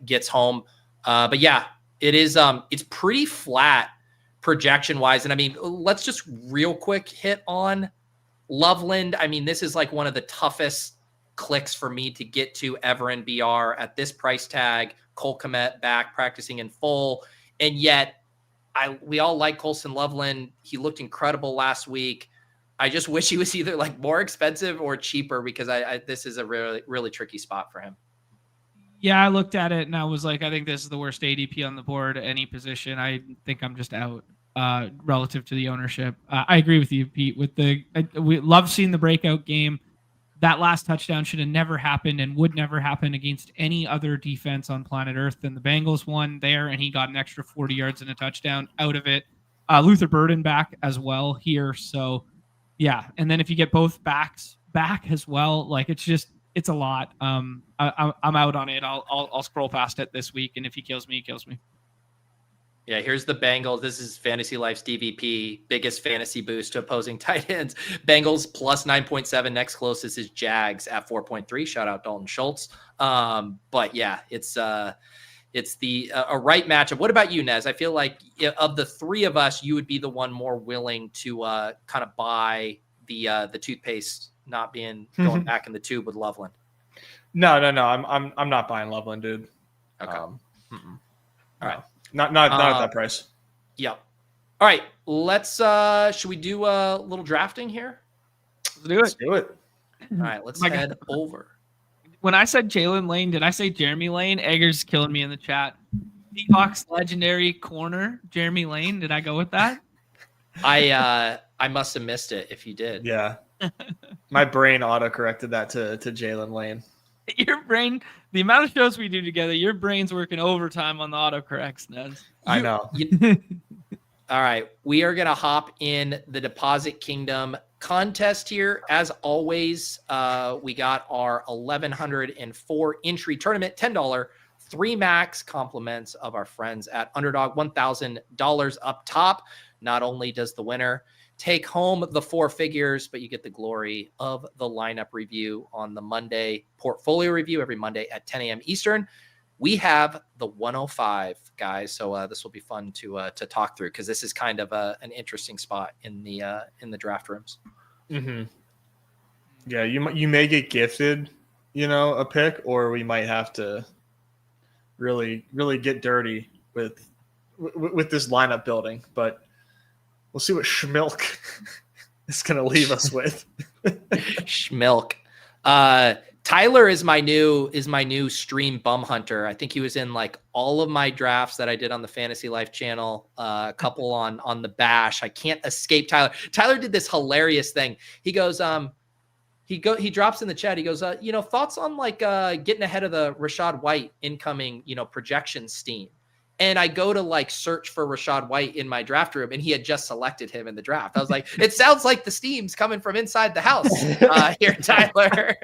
gets home. It is it's pretty flat projection wise. And I mean, let's just real quick hit on Loveland. I mean, this is like one of the toughest clicks for me to get to ever in BR at this price tag. Cole Kmet back practicing in full. And yet we all like Colson Loveland. He looked incredible last week. I just wish he was either more expensive or cheaper because this is a really, really tricky spot for him. Yeah, I looked at it and I was like, I think this is the worst ADP on the board, any position. I think I'm just out relative to the ownership. I agree with you, Pete. We love seeing the breakout game. That last touchdown should have never happened and would never happen against any other defense on planet Earth than the Bengals one there, and he got an extra 40 yards and a touchdown out of it. Luther Burden back as well here. So, yeah. And then if you get both backs back as well, it's a lot. I'm out on it. I'll scroll past it this week, and if he kills me, he kills me. Yeah, here's the Bengals. This is Fantasy Life's DVP, biggest fantasy boost to opposing tight ends. Bengals plus 9.7. Next closest is Jags at 4.3. Shout out Dalton Schultz. But yeah, it's the a right matchup. What about you, Nez? I feel like of the three of us, you would be the one more willing to kind of buy the toothpaste not being going back in the tube with Loveland. No. I'm not buying Loveland, dude. Okay. All right. Not at that price. Yep. All right. Let's should we do a little drafting here? Let's do it. All right, let's head over. When I said Jalen Lane, did I say Jeremy Lane? Egger's killing me in the chat. Seahawks legendary corner, Jeremy Lane. Did I go with that? I must have missed it if you did. Yeah. My brain auto-corrected that to Jalen Lane. Your brain, the amount of shows we do together, your brain's working overtime on the autocorrects, Nez. I know. All right. We are going to hop in the Deposit Kingdom contest here. As always, we got our 1,104 entry tournament, $10, 3 max compliments of our friends at Underdog, $1,000 up top. Not only does the winner take home the 4 figures, but you get the glory of the lineup review on the Monday portfolio review every Monday at 10 a.m. Eastern. We have the 105 guys, so this will be fun to talk through because this is kind of an interesting spot in the draft rooms. Mm-hmm. Yeah, you may get gifted, a pick, or we might have to really get dirty with this lineup building, but we'll see what Schmilk is going to leave us with. Schmilk. Tyler is my new stream bum hunter. I think he was in like all of my drafts that I did on the Fantasy Life channel, a couple on the Bash. I can't escape Tyler. Tyler did this hilarious thing. He goes, he drops in the chat. He goes, thoughts on like getting ahead of the Rashad White incoming, projection steam. And I go to like search for Rashad White in my draft room, and he had just selected him in the draft. I was like, it sounds like the steam's coming from inside the house here, Tyler.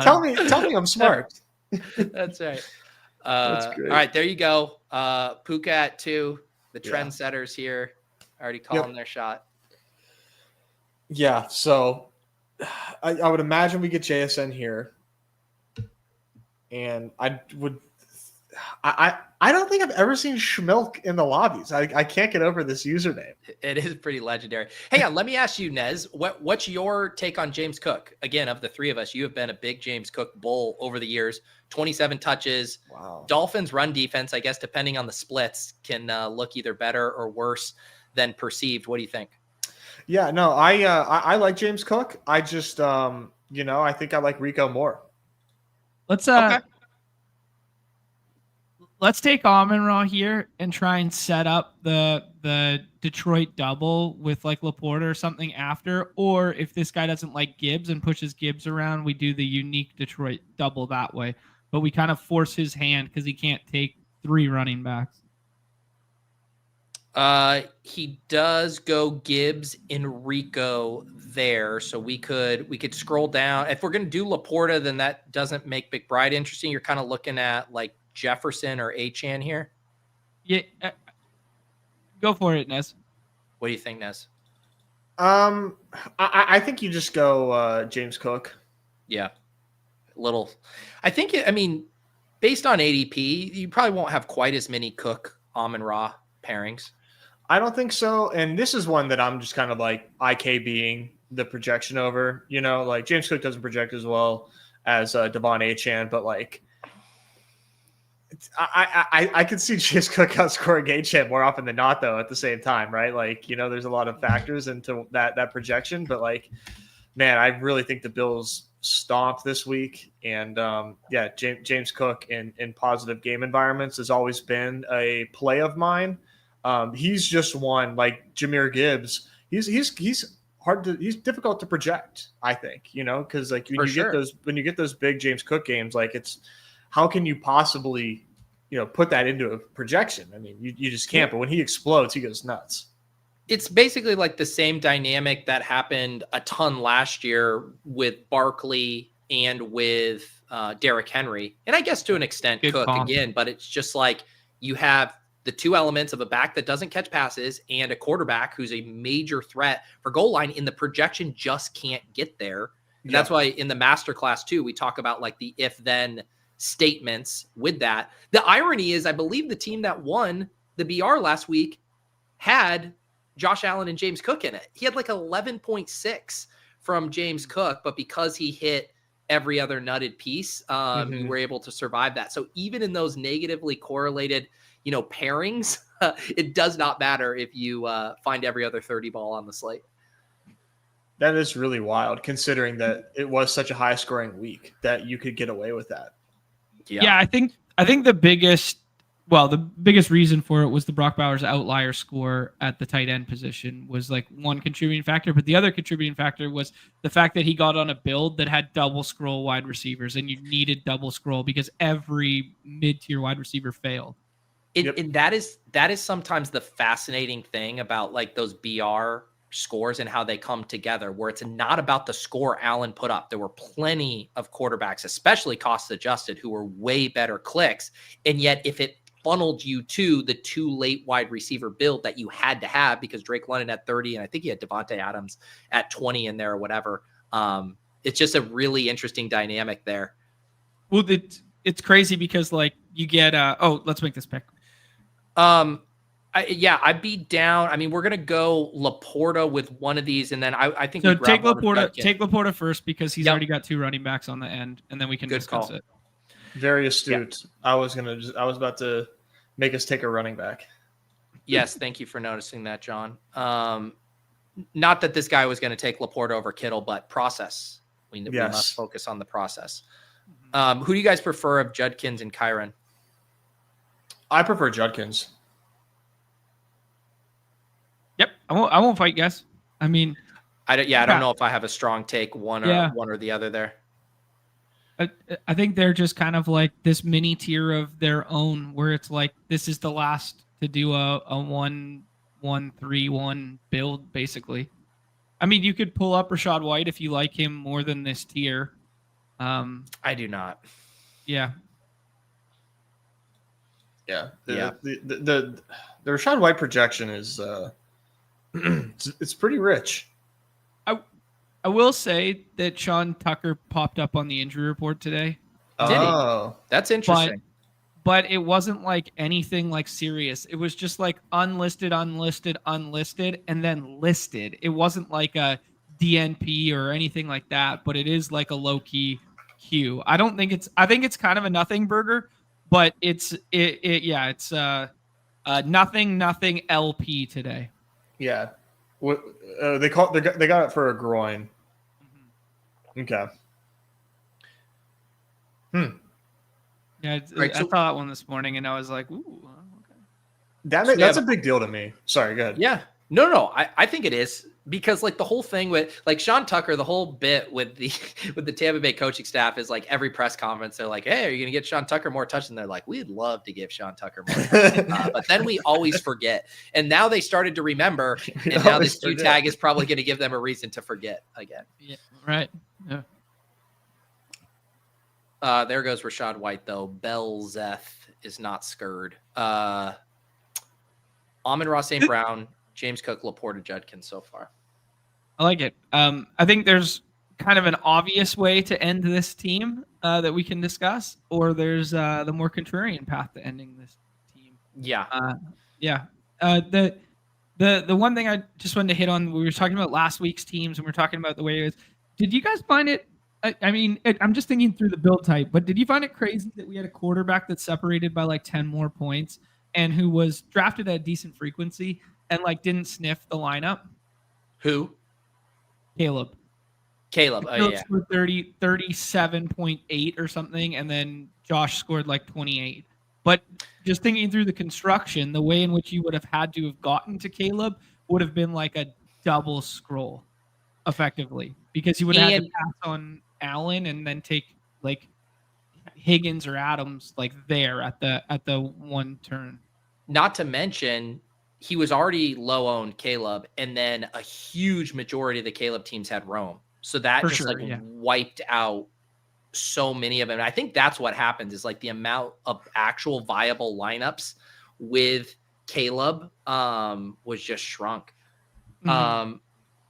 Tell me I'm smart. That's right. That's great. All right, there you go. Puka at 2, the trendsetters here already calling their shot. Yeah, so I would imagine we get JSN here. And I don't think I've ever seen Schmilk in the lobbies. I can't get over this username. It is pretty legendary. Hang on, let me ask you, Nez, what's your take on James Cook? Again, of the three of us, you have been a big James Cook bull over the years. 27 touches. Wow. Dolphins run defense, I guess, depending on the splits, can look either better or worse than perceived. What do you think? Yeah, no, I like James Cook. I just I think I like Rico more. Let's take Amon-Ra here and try and set up the Detroit double with like Laporta or something after. Or if this guy doesn't like Gibbs and pushes Gibbs around, we do the unique Detroit double that way. But we kind of force his hand because he can't take 3 running backs. He does go Gibbs and Rico there. So we could scroll down. If we're going to do Laporta, then that doesn't make McBride interesting. You're kind of looking at like Jefferson or Achane here. Yeah. Go for it, Nez. What do you think, Nez? I think you just go James Cook. Yeah. Based on ADP, you probably won't have quite as many Cook, Amon-Ra pairings. I don't think so. And this is one that I'm just kind of like IKBing the projection over. Like James Cook doesn't project as well as Devon Achane, but like I could see James Cook outscoring Achane more often than not, though, at the same time, right? Like, there's a lot of factors into that projection, but like, man, I really think the Bills stomped this week. And James Cook in positive game environments has always been a play of mine. He's just one like Jahmyr Gibbs. He's difficult to project, I think, because like when you get those big James Cook games, like it's how can you possibly put that into a projection? I mean, you just can't. But when he explodes, he goes nuts. It's basically like the same dynamic that happened a ton last year with Barkley and with Derrick Henry, and I guess to an extent Cook again. But it's just like you have the two elements of a back that doesn't catch passes and a quarterback who's a major threat for goal line, and the projection just can't get there. And that's why in the masterclass too, we talk about like the if-then statements with that. The irony is, I believe the team that won the BR last week had Josh Allen and James Cook in it. He had like 11.6 from James Cook, but because he hit every other nutted piece, you were able to survive that. So even in those negatively correlated, pairings, it does not matter if you find every other 30 ball on the slate. That is really wild, considering that it was such a high scoring week that you could get away with that. Yeah, I think the biggest reason for it was the Brock Bowers outlier score at the tight end position was like one contributing factor, but the other contributing factor was the fact that he got on a build that had double scroll wide receivers, and you needed double scroll because every mid-tier wide receiver failed. And that is sometimes the fascinating thing about like those BR scores and how they come together, where it's not about the score Allen put up. There were plenty of quarterbacks, especially cost adjusted, who were way better clicks. And yet if it funneled you to the two late wide receiver build that you had to have because Drake London at 30, and I think he had Devontae Adams at 20 in there or whatever. It's just a really interesting dynamic there. Well, it's crazy because like you get, let's make this pick. I'd be down. I mean, we're gonna go Laporta with one of these, and then I think so. Take Laporta first because he's already got two running backs on the end, and then we can discuss it. Very astute. Yeah. I was about to make us take a running back. Yes, thank you for noticing that, John. Not that this guy was going to take Laporta over Kittle, but process. We must focus on the process. Who do you guys prefer of Judkins and Kyron? I prefer Judkins. Yep, I won't fight guess. I mean, I don't know if I have a strong take one or the other there. I think they're just kind of like this mini tier of their own, where it's like this is the last to do a 1-1-3-1 build, basically. I mean, you could pull up Rachaad White if you like him more than this tier. I do not. Yeah. Yeah. The Rachaad White projection is it's pretty rich. I will say that Sean Tucker popped up on the injury report today. Did he? That's interesting. But it wasn't like anything like serious. It was just like unlisted, and then listed. It wasn't like a DNP or anything like that, but it is like a low-key Q. I think it's kind of a nothing burger, but it's nothing LP today. Yeah. What they got it for a groin. Okay. Yeah, I saw that one this morning, and I was like, "Ooh, okay." That's a big deal to me. Sorry, go ahead. Yeah, no, I think it is because like the whole thing with like Sean Tucker, the whole bit with the Tampa Bay coaching staff is like every press conference they're like, "Hey, are you gonna get Sean Tucker more touches?" And they're like, "We'd love to give Sean Tucker more touches," but then we always forget. And now they started to remember, and now this Q tag is probably going to give them a reason to forget again. Yeah, right. Yeah. There goes Rachaad White, though. Belzeth is not scurred. Amon-Ra St. Brown, James Cook, Laporta, Judkins so far. I like it. I think there's kind of an obvious way to end this team that we can discuss, or there's the more contrarian path to ending this team. Yeah. The one thing I just wanted to hit on, we were talking about last week's teams, and we're talking about the way it is. Did you guys find it? I mean, I'm just thinking through the build type, but did you find it crazy that we had a quarterback that's separated by like 10 more points and who was drafted at a decent frequency and like didn't sniff the lineup? Who? Caleb. Oh, yeah. Scored 37.8 or something, and then Josh scored like 28. But just thinking through the construction, the way in which you would have had to have gotten to Caleb would have been like a double scroll, effectively, because you would have had to pass on Allen and then take like Higgins or Adams like there at the one turn. Not to mention, he was already low owned Caleb, and then a huge majority of the Caleb teams had Rome. So that wiped out so many of them. And I think that's what happens is like the amount of actual viable lineups with Caleb was just shrunk. Mhm.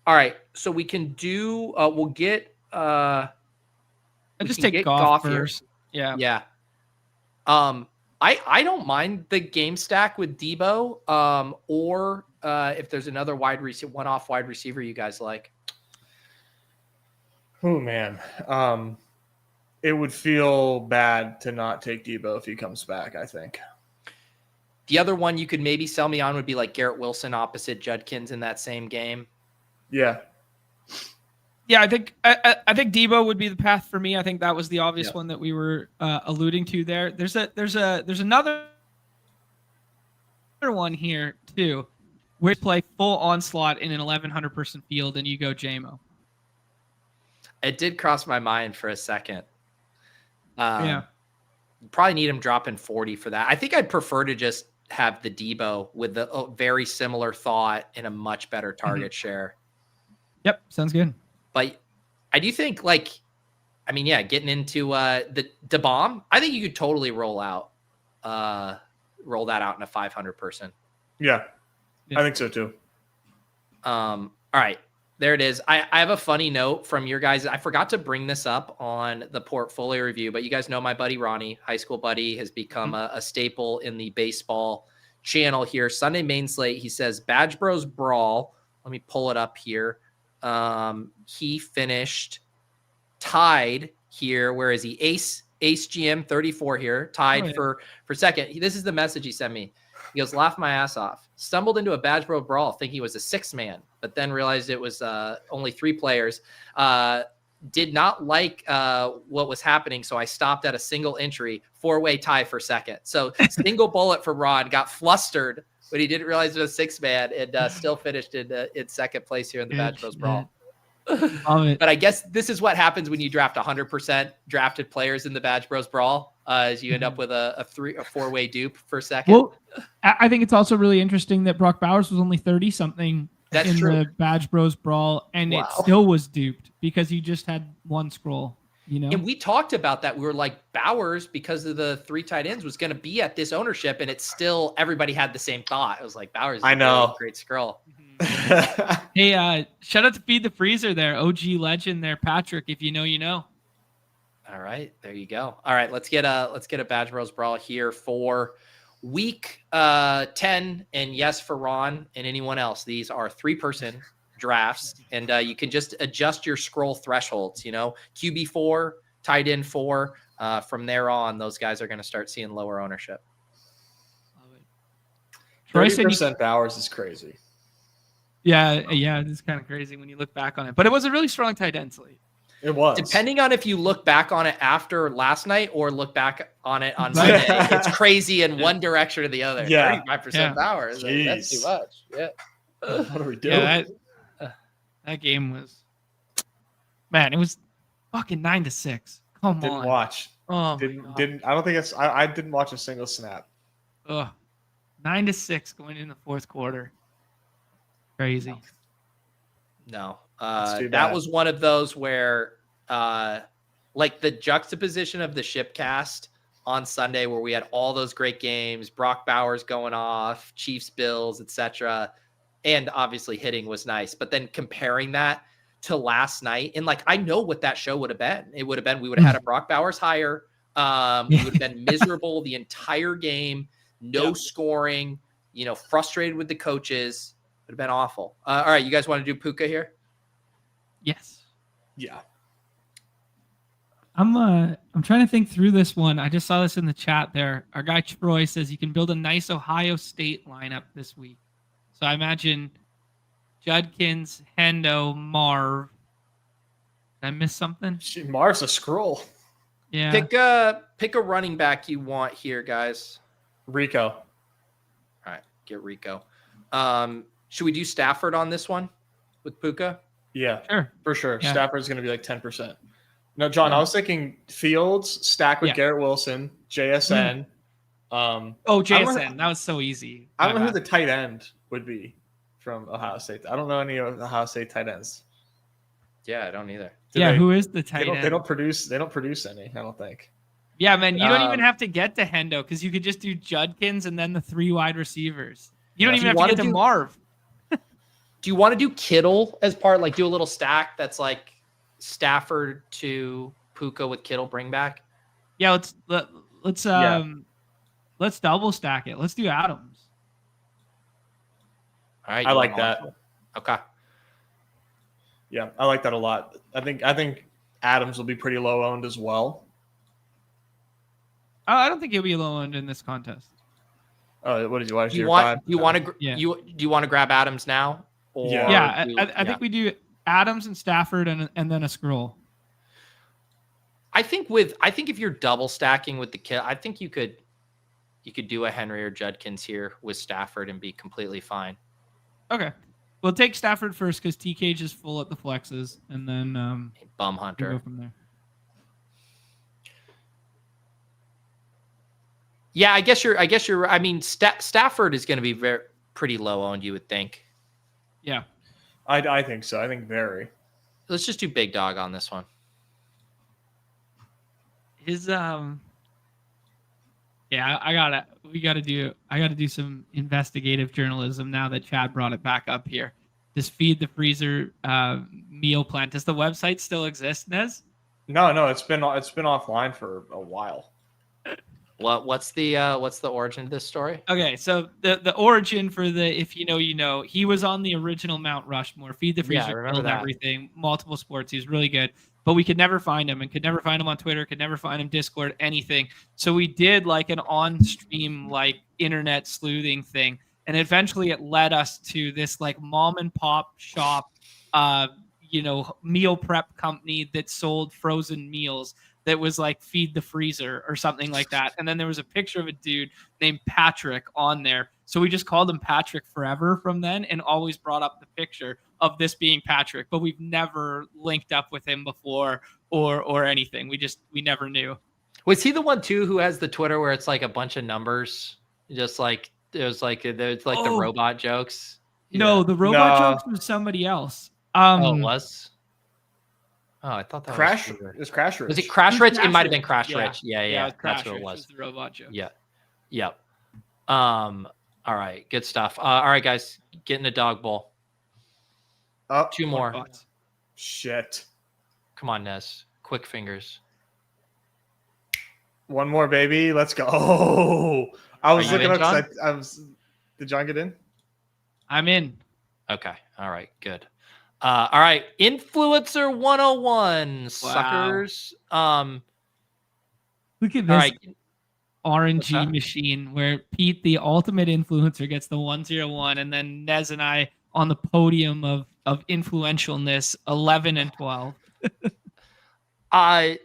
All right, so we can do. We'll get. I We just can take get Goff here. first. Yeah. Yeah. I don't mind the game stack with Debo. Or if there's another one-off wide receiver you guys like. Oh man, it would feel bad to not take Debo if he comes back. I think. The other one you could maybe sell me on would be like Garrett Wilson opposite Judkins in that same game. Yeah. Yeah, I think Debo would be the path for me. I think that was the obvious one that we were alluding to there. There's another one here too, where you play full onslaught in an 1,100 person field and you go JMO. It did cross my mind for a second. Yeah. Probably need him dropping 40 for that. I think I'd prefer to just have the Debo with the very similar thought and a much better target share. Yep, sounds good. But I do think, getting into the bomb, I think you could totally roll that out in a 500 person. Yeah, I think so too. All right. There it is. I have a funny note from your guys. I forgot to bring this up on the portfolio review, but you guys know my buddy Ronnie, high school buddy, has become a staple in the baseball channel here. Sunday main slate, he says Badge Bros Brawl. Let me pull it up here. He finished tied here. Where is he? Ace GM 34 here, tied for second. This is the message he sent me. He goes, laugh my ass off. Stumbled into a Badge Bro Brawl thinking he was a 6-man, but then realized it was only 3 players. Did not like what was happening, so I stopped at a single entry, 4-way tie for second. So single bullet for Ron, got flustered, but he didn't realize it was a 6-man and still finished in second place here in the Badge Bros Brawl. But I guess this is what happens when you draft 100% drafted players in the Badge Bros Brawl. As you end up with a 4-way dupe for second. Well, I think it's also really interesting that Brock Bowers was only 30 something in the Badge Bros Brawl, and it still was duped because he just had one scroll. You know, and we talked about that. We were like, Bowers, because of the 3 tight ends, was going to be at this ownership, and it's still everybody had the same thought. It was like Bowers. I know, really great scroll. Hey, shout out to Feed the Freezer there, OG legend there, Patrick. If you know, you know. All right, there you go. All right, let's get a Badge Bros Brawl here for week 10, and yes, for Ron and anyone else. These are 3-person drafts, and you can just adjust your scroll thresholds. You know, QB 4, tight end 4. From there on, those guys are going to start seeing lower ownership. 30% Bowers is crazy. Yeah, it's kind of crazy when you look back on it. But it was a really strong tight end slate. It was. Depending on if you look back on it after last night or look back on it on Monday, it's crazy in one direction or the other. Yeah. 35% Bowers. Like, that's too much. Yeah. What are we doing? Yeah, that game was, man, it was fucking 9-6. Come on. Didn't watch. Oh, didn't. I don't think it's. I didn't watch a single snap. 9-6 going in the fourth quarter. Crazy. No. That was one of those where like the juxtaposition of the shipcast on Sunday, where we had all those great games, Brock Bowers going off, Chiefs, Bills, etc., and obviously hitting was nice. But then comparing that to last night, and like I know what that show would have been. It would have been, we would have had a Brock Bowers hire. We would have been miserable the entire game, no scoring, frustrated with the coaches. It would have been awful. All right, you guys want to do Puka here? Yes. Yeah. I'm trying to think through this one. I just saw this in the chat there. Our guy Troy says you can build a nice Ohio State lineup this week. So I imagine Judkins, Hendo, Marv. Did I miss something? Marv's a scroll. Yeah. Pick a running back you want here, guys. Rico. All right, get Rico. Should we do Stafford on this one with Puka? Yeah, sure. For sure. Yeah. Stafford's going to be like 10%. No, John, I was thinking Fields stacked with Garrett Wilson, JSN. JSN. That was so easy. I don't know who the tight end would be from Ohio State. I don't know any of the Ohio State tight ends. Yeah, I don't either. Who is the tight end? They don't produce any, I don't think. Yeah, man, you don't even have to get to Hendo because you could just do Judkins and then the 3 wide receivers. You don't even have to get to Marv. Do you want to do Kittle as part, like do a little stack that's like Stafford to Puka with Kittle bring back? Yeah, let's double stack it. Let's do Adams. All right, I like that. Okay. Yeah, I like that a lot. I think Adams will be pretty low owned as well. I don't think he'll be low owned in this contest. What did you want? Do you want to grab Adams now? Or I think we do Adams and Stafford and then a scroll. I think if you're double stacking with the kid, I think you could do a Henry or Judkins here with Stafford and be completely fine. Okay. We'll take Stafford first because TK is full at the flexes, and then Bum Hunter. We'll go from there. Yeah, I guess you're. I mean, Stafford is going to be pretty low owned. You would think. Yeah, I think so. I think very. Let's just do Big Dog on this one. I gotta do some investigative journalism now that Chad brought it back up here. This Feed the Freezer meal plan. Does the website still exist, Nez? No, it's been offline for a while. What's the origin of this story? Okay, so the origin for the if you know you know, he was on the original Mount Rushmore. Feed the Freezer, remember that. everything, multiple sports. He was really good, but we could never find him and could never find him on Twitter, could never find him Discord, anything. So we did like an on-stream like internet sleuthing thing, and eventually it led us to this like mom and pop shop, meal prep company that sold frozen meals. That was like Feed the Freezer or something like that. And then there was a picture of a dude named Patrick on there. So we just called him Patrick forever from then and always brought up the picture of this being Patrick. But we've never linked up with him before or anything. We never knew. Was he the one too who has the Twitter where it's like a bunch of numbers? Just like there's the robot jokes. No, the robot jokes was somebody else. It was? Oh, I thought that Crash. It was Crash Rich. Was it Crash Rich? It might have been Crash Rich. Yeah. That's what it was. The robot joke. Yeah. Yep. All right. Good stuff. All right, guys. Get in the Dawg Bowl. Oh, 2 more. Shit. Come on, Nez. Quick fingers. 1 more, baby. Let's go. Oh, I was looking up because Did John get in? I'm in. Okay. All right. Good. All right, Influencer 101, suckers. Look at this RNG machine where Pete, the ultimate influencer, gets the 101, and then Nez and I on the podium of influentialness, 11 and 12. I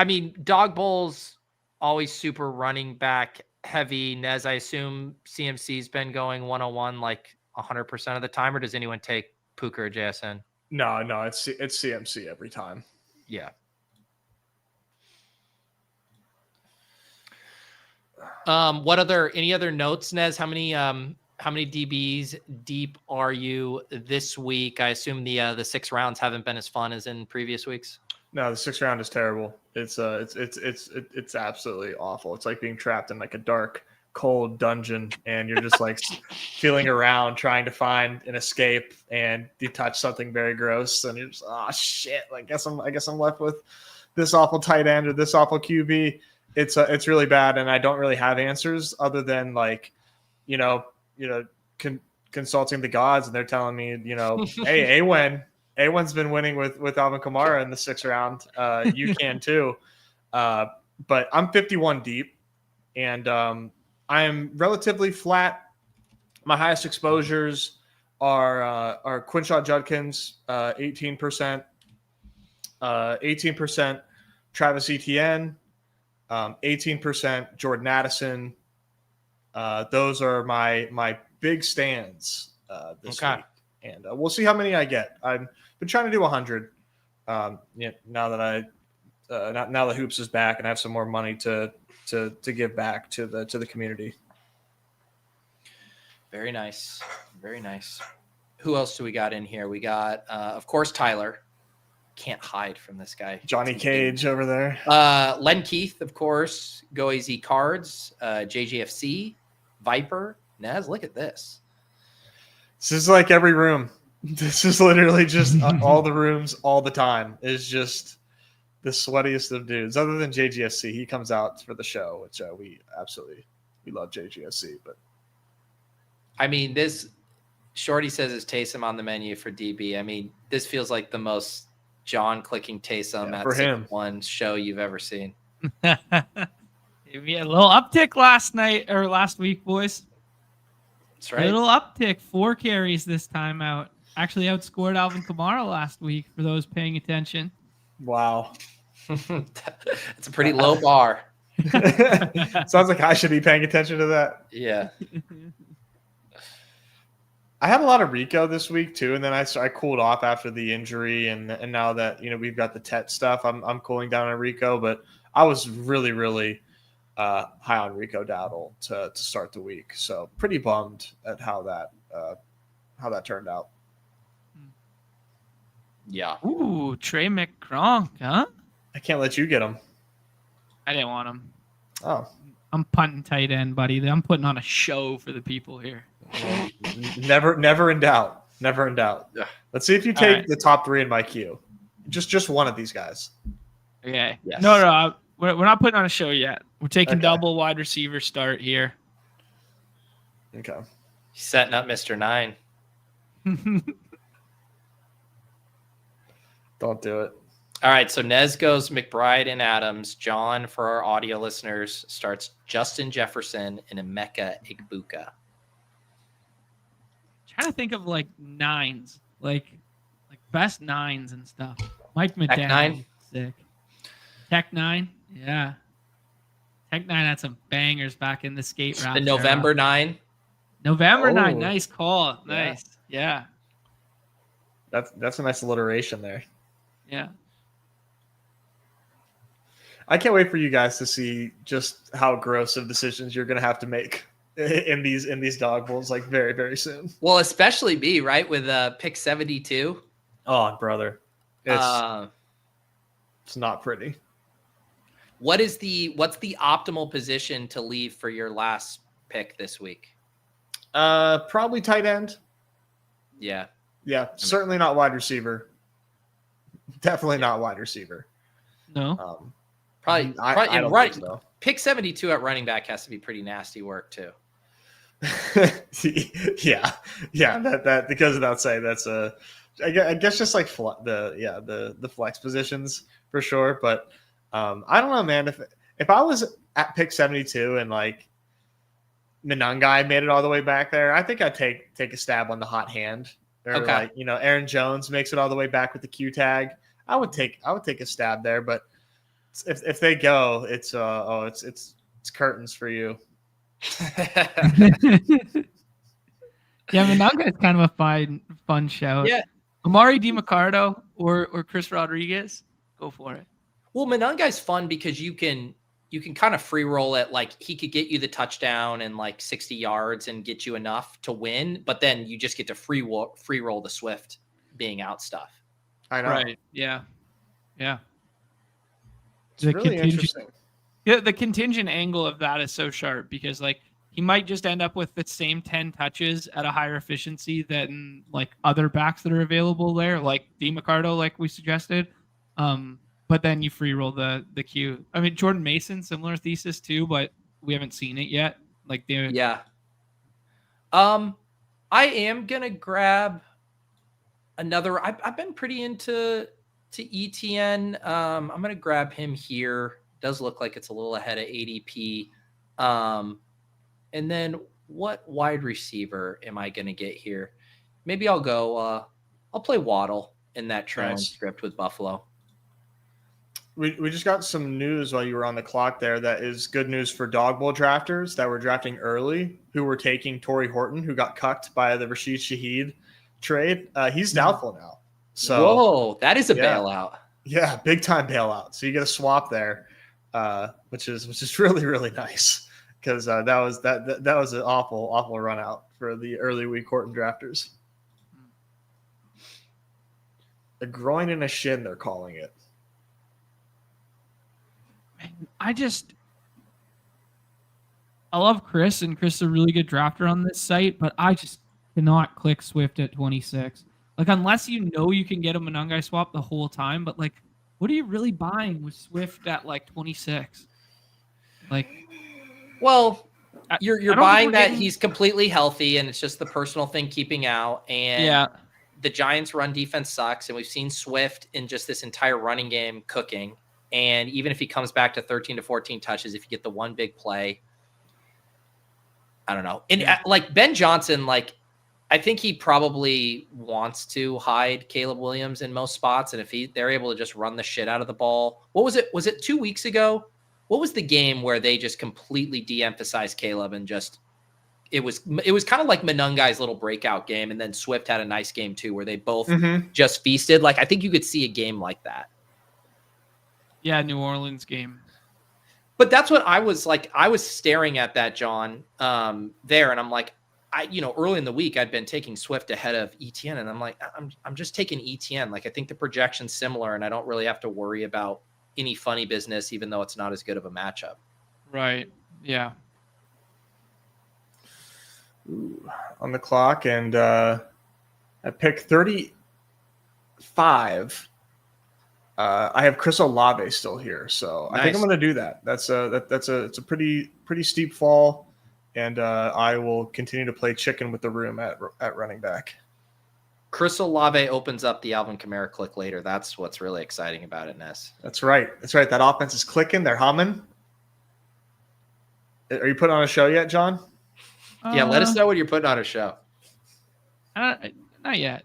mean, Dawg Bowl's always super running back heavy. Nez, I assume CMC's been going 101 like 100% of the time, or does anyone take Puka or JSN? No, it's CMC every time. Yeah. Any other notes, Nez? How many DBs deep are you this week? I assume the 6 rounds haven't been as fun as in previous weeks. No, the 6th round is terrible. It's absolutely awful. It's like being trapped in like a dark, cold dungeon, and you're just like feeling around trying to find an escape, and you touch something very gross, and you're just shit. Like, I guess I'm left with this awful tight end or this awful QB. It's really bad, and I don't really have answers other than like, consulting the gods, and they're telling me, hey, Awen's been winning with Alvin Kamara in the 6th round. You can too, but I'm 51 deep, and I am relatively flat. My highest exposures are Quinshot Judkins, 18%, 18% Travis Etienne, 18% Jordan Addison. Those are my big stands this week, and we'll see how many I get. I've been trying to do 100. Now that now that Hoops is back and I have some more money to give back to the community. Very nice. Very nice. Who else do we got in here? We got, of course, Tyler. can't hide from this guy. Johnny Cage over there. Len Keith, of course. Go AZ Cards. JGFC. Viper. Nez, look at this. This is like every room. This is literally just all the rooms all the time. Is just the sweatiest of dudes. Other than JGFC, he comes out for the show, which we love JGFC. But I mean, this Shorty says it's Taysom on the menu for DB. I mean, this feels like the most John clicking Taysom at 6'1" show you've ever seen. Maybe a little uptick last week, boys. That's right. A little uptick, 4 carries this time out. Actually outscored Alvin Kamara last week for those paying attention. Wow. It's a pretty low bar. Sounds like I should be paying attention to that. Yeah. I had a lot of Rico this week too, and then I cooled off after the injury, and now that we've got the Tet stuff, I'm cooling down on Rico. But I was really high on Rico Dowdle to start the week, so pretty bummed at how that turned out. Yeah. Ooh, Trey McCronk, huh? I can't let you get him. I didn't want him. Oh. I'm punting tight end, buddy. I'm putting on a show for the people here. Never in doubt. Never in doubt. Yeah. Let's see if you take the top 3 in my queue. Just one of these guys. Okay. Yes. No, we're not putting on a show yet. We're taking double wide receiver start here. Okay. He's setting up Mr. 9. Don't do it. All right, so Nez goes McBride and Adams. John, for our audio listeners, starts Justin Jefferson and Emeka Egbuka. Trying to think of like nines, like best nines and stuff. Mike McDaniel, Tech 9? Sick. Tech 9, yeah. Tech 9 had some bangers back in the skate route. The November 9. November 9, nice call. Nice, yeah. That's a nice alliteration there. Yeah. I can't wait for you guys to see just how gross of decisions you're going to have to make in these Dawg Bowls, like very, very soon. Well, especially me, right, with pick 72. Oh, brother, it's not pretty. What's the optimal position to leave for your last pick this week? Probably tight end. Yeah. Yeah, certainly not wide receiver. Definitely not wide receiver. No. Probably I don't think so. Pick 72 at running back has to be pretty nasty work too. yeah. That because without saying that's I guess just like the flex positions for sure. But I don't know, man. If I was at pick 72 and like Minungai made it all the way back there, I think I'd take a stab on the hot hand. Or like Aaron Jones makes it all the way back with the Q tag. I would take a stab there, but if they go, it's curtains for you. Yeah, Minunga is kind of a fun shout. Yeah, Amari DiMaccardo or Chris Rodriguez, go for it. Well, Minungai's fun because you can kind of free roll it. Like he could get you the touchdown and like 60 yards and get you enough to win, but then you just get to free roll the Swift being out stuff. I know. Right. Yeah. It's really interesting. Yeah, the contingent angle of that is so sharp because like he might just end up with the same 10 touches at a higher efficiency than like other backs that are available there, like DiMaccardo, like we suggested. But then you free roll the Q. I mean, Jordan Mason, similar thesis too, but we haven't seen it yet. Like yeah. I am gonna grab another. I've been pretty into ETN. I'm gonna grab him here. Does look like it's a little ahead of ADP. And then what wide receiver am I gonna get here? Maybe I'll go. I'll play Waddle in that trailing script with Buffalo. We just got some news while you were on the clock there that is good news for Dawg Bowl drafters that were drafting early, who were taking Torrey Horton, who got cucked by the Rashid Shaheed trade. He's doubtful now. So whoa, that is a bailout. Yeah, big time bailout. So you get a swap there, which is really, really nice because that was an awful run out for the early week Horton drafters. A groin and a shin, they're calling it. I love Chris, and Chris is a really good drafter on this site, but I just cannot click Swift at 26. Like, unless you know you can get a Monangai swap the whole time, but like, what are you really buying with Swift at like 26? Like, well, you're buying that he's completely healthy, and it's just the personal thing keeping out. And the Giants' run defense sucks, and we've seen Swift in just this entire running game cooking. And even if he comes back to 13 to 14 touches, if you get the one big play, I don't know. And like Ben Johnson, like I think he probably wants to hide Caleb Williams in most spots. And if they're able to just run the shit out of the ball, what was it? Was it 2 weeks ago? What was the game where they just completely de-emphasized Caleb and just it was kind of like Monangai's little breakout game, and then Swift had a nice game too, where they both just feasted. Like I think you could see a game like that. Yeah, New Orleans game. But that's what I was like. I was staring at that, John, there, and I'm like, early in the week I'd been taking Swift ahead of ETN, and I'm like, I'm just taking ETN. Like I think the projection's similar, and I don't really have to worry about any funny business, even though it's not as good of a matchup. Right. Yeah. Ooh, on the clock, and I pick 35. I have Chris Olave still here, so nice. I think I'm going to do that. It's a pretty steep fall, and I will continue to play chicken with the room at running back. Chris Olave opens up the Alvin Kamara click later. That's what's really exciting about it, Ness. That's right. That offense is clicking. They're humming. Are you putting on a show yet, John? Yeah, let us know when you're putting on a show. Not yet.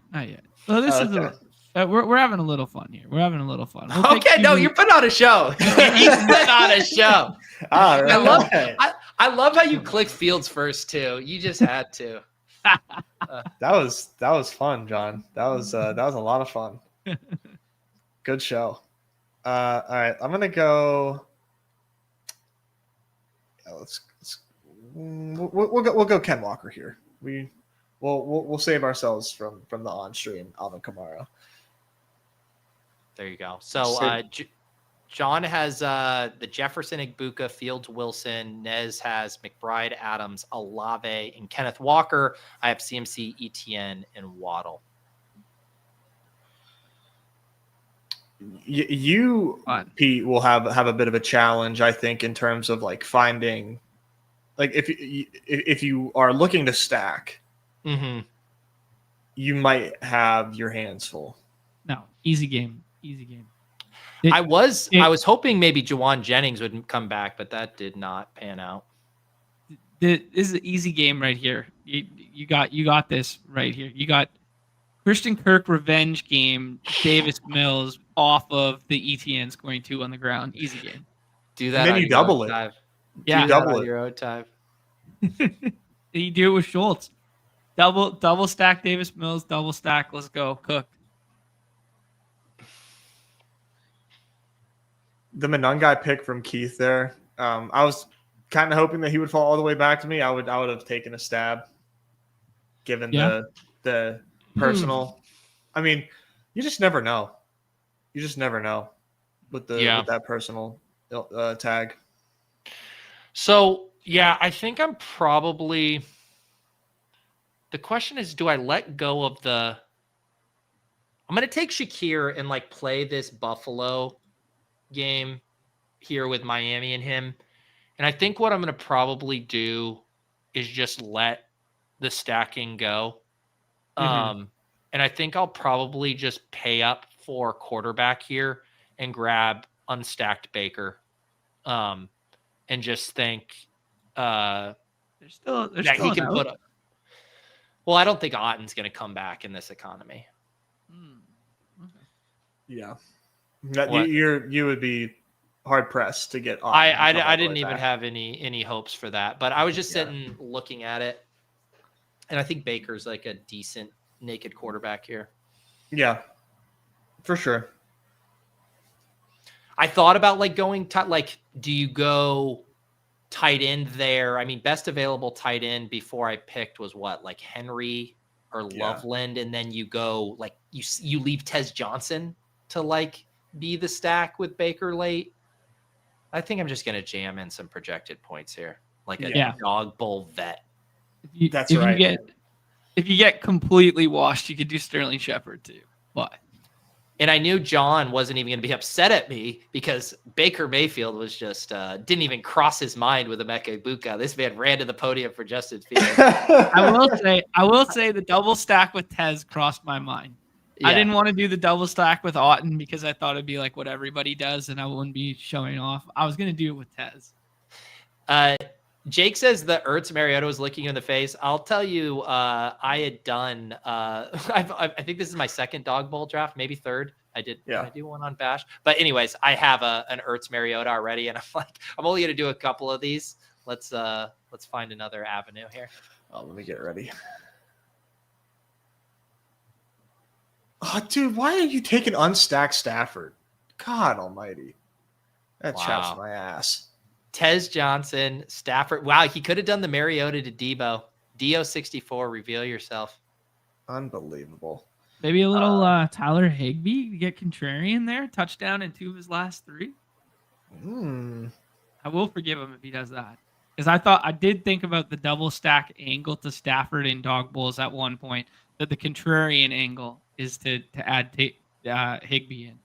Well, this is we're having a little fun here. We're having a little fun. You're putting on a show. He's putting on a show. All right. I love how you clicked Fields first too. You just had to. That was fun, John. That was a lot of fun. Good show. All right, I'm gonna go. We'll go Ken Walker here. We'll save ourselves from the on stream Alvin Kamara. There you go. So John has the Jefferson, Igbuka, Fields, Wilson. Nez has McBride, Adams, Olave, and Kenneth Walker. I have CMC, ETN, and Waddle. You, Pete, will have a bit of a challenge, I think, in terms of like finding, like if you are looking to stack, you might have your hands full. No, easy game. I was hoping maybe Jawan Jennings would come back, but that did not pan out. This is an easy game right here. You got this right here. You got Christian Kirk revenge game, Davis Mills off of the ETN scoring 2 on the ground. Easy game. Do that. And then you double it. Time. Yeah, you double it your own time. You do it with Schultz. Double stack Davis Mills. Double stack. Let's go. Cook. The Monangai pick from Keith there. I was kind of hoping that he would fall all the way back to me. I would have taken a stab, given the personal. I mean, you just never know. You just never know with that personal tag. So I think I'm probably. The question is, do I let go of the? I'm going to take Shakir and like play this Buffalo game here with Miami and him. And I think what I'm going to probably do is just let the stacking go. And I think I'll probably just pay up for quarterback here and grab unstacked Baker. And just think there's still he can put up. Well, I don't think Otten's going to come back in this economy. Yeah. You would be hard pressed to get on. I didn't even have any hopes for that, but I was just sitting looking at it, and I think Baker's like a decent naked quarterback here. Yeah, for sure. I thought about like going do you go tight end there? I mean, best available tight end before I picked was what, like Henry or Loveland, and then you go like you leave Tez Johnson to like be the stack with Baker late. I think I'm just gonna jam in some projected points here, like a Dawg Bowl vet. That's right. If you get completely washed, you could do Sterling Shepard too. But and I knew John wasn't even going to be upset at me because Baker Mayfield was just didn't even cross his mind with Emeka Ibuka. This man ran to the podium for Justin Fields. I will say the double stack with Tez crossed my mind. Yeah. I didn't want to do the double stack with Otton because I thought it'd be like what everybody does and I wouldn't be showing off. I was going to do it with Tez. Jake says the Ertz Mariota was licking you in the face. I'll tell you, I had done. I think this is my second Dawg Bowl draft, maybe third. I did do one on Bash, but anyways, I have an Ertz Mariota already, and I'm like, I'm only gonna do a couple of these. Let's find another avenue here. Oh, let me get ready. Oh, dude, why are you taking unstacked Stafford? God Almighty, that chaps my ass. Tez Johnson, Stafford. Wow, he could have done the Mariota to Debo. Dio64, reveal yourself. Unbelievable. Maybe a little Tyler Higbee to get contrarian there. Touchdown in 2 of his last 3. I will forgive him if he does that. Because I did think about the double stack angle to Stafford in Dawg Bowls at one point. That the contrarian angle is to add Higbee in.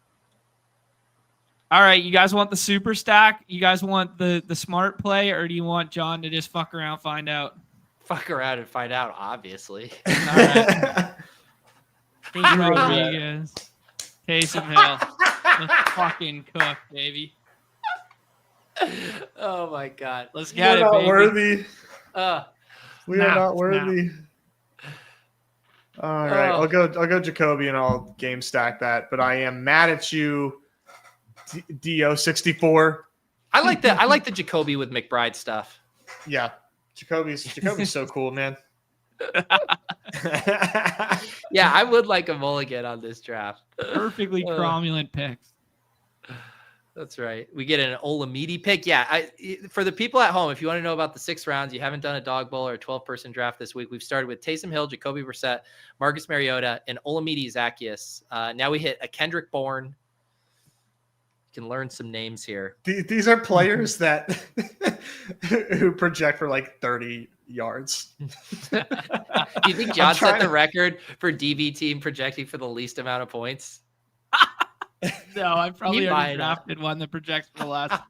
All right, you guys want the super stack? You guys want the smart play, or do you want John to just fuck around, find out? Fuck around and find out, obviously. All right. Rodriguez, Taysom Hill, let's fucking cook, baby. Oh my God, let's get it, baby. Worthy. We are not worthy. All right, I'll go Jacoby and I'll game stack that, but I am mad at you. Dio64. I like the Jacoby with McBride stuff. Yeah. Jacoby's so cool, man. Yeah, I would like a mulligan on this draft. Perfectly cromulent picks. That's right. We get an Olamide pick. Yeah, for the people at home, if you want to know about the 6 rounds, you haven't done a Dawg Bowl or a 12-person draft this week. We've started with Taysom Hill, Jacoby Brissett, Marcus Mariota, and Olamide Zaccheaus. Now we hit a Kendrick Bourne. Can learn some names here. These are players that who project for like 30 yards. Do you think John set the record for DB team projecting for the least amount of points? No, I probably already drafted one that projects for the last.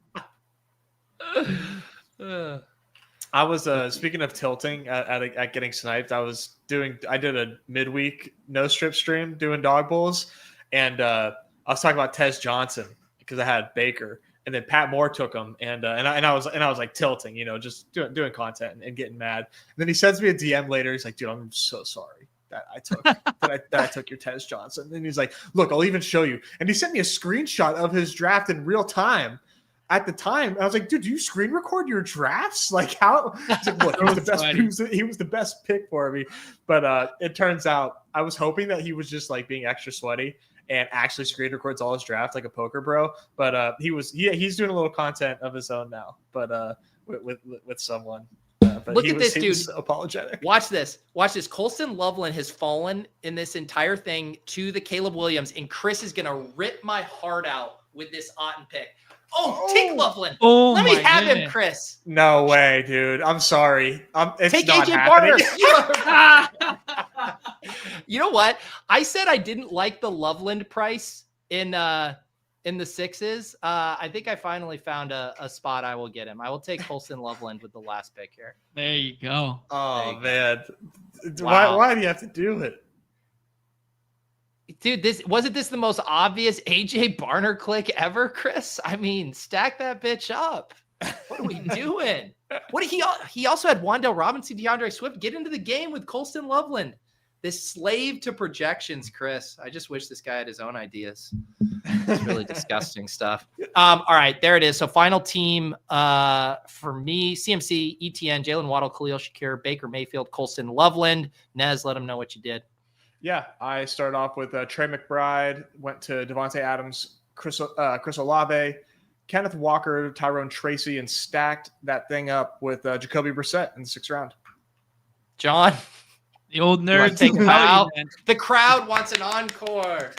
I was speaking of tilting at getting sniped. I did a midweek no strip stream doing Dawg Bowls, and I was talking about Tez Johnson. Because I had Baker, and then Pat Moore took him, and I was like tilting, just doing content and getting mad. And then he sends me a DM later. He's like, "Dude, I'm so sorry that I took that I took your Tez Johnson." And he's like, "Look, I'll even show you." And he sent me a screenshot of his draft in real time. At the time, I was like, "Dude, do you screen record your drafts? Like how?" He's like, "Look, he was the best pick for me." But it turns out I was hoping that he was just like being extra sweaty and actually screen records all his drafts like a poker bro. But he's doing a little content of his own now, but with someone. But look at this dude. So apologetic. Watch this. Colston Loveland has fallen in this entire thing to the Caleb Williams, and Chris is gonna rip my heart out with this Otton pick. Take Loveland. Let me have him, Chris. No way, dude. I'm sorry. It's take not AJ happening. Barner. You know what? I said I didn't like the Loveland price in the 6s. I think I finally found a spot I will get him. I will take Colston Loveland with the last pick here. There you go. Oh, man. Wow. Why do you have to do it? Dude, wasn't this the most obvious AJ Barner click ever, Chris? I mean, stack that bitch up. What are we doing? He also had Wan'Dale Robinson, DeAndre Swift. Get into the game with Colston Loveland. This slave to projections, Chris. I just wish this guy had his own ideas. It's really disgusting stuff. All right, there it is. So final team for me, CMC, ETN, Jalen Waddle, Khalil Shakir, Baker Mayfield, Colston Loveland. Nez, let them know what you did. Yeah, I started off with Trey McBride, went to Devontae Adams, Chris Olave, Kenneth Walker, Tyrone Tracy, and stacked that thing up with Jacoby Brissett in the 6th round. John? The old You wanna nerds. take a will tell you, bow? man. The crowd wants an encore.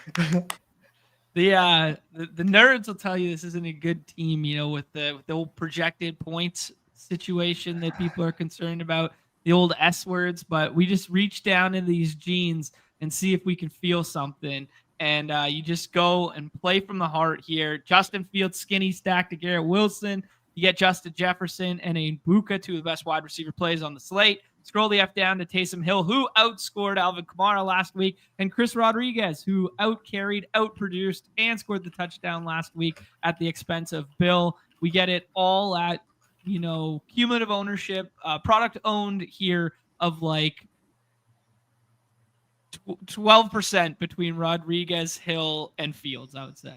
The nerds will tell you this isn't a good team, with the old projected points situation that people are concerned about, the old S words, but we just reach down into these genes and see if we can feel something. And you just go and play from the heart here. Justin Fields, skinny stack to Garrett Wilson. You get Justin Jefferson and a Buka, two of the best wide receiver plays on the slate. Scroll the F down to Taysom Hill, who outscored Alvin Kamara last week, and Chris Rodriguez, who outcarried, outproduced, and scored the touchdown last week at the expense of Bill. We get it all at, cumulative ownership, product owned here of like 12% between Rodriguez, Hill, and Fields, I would say.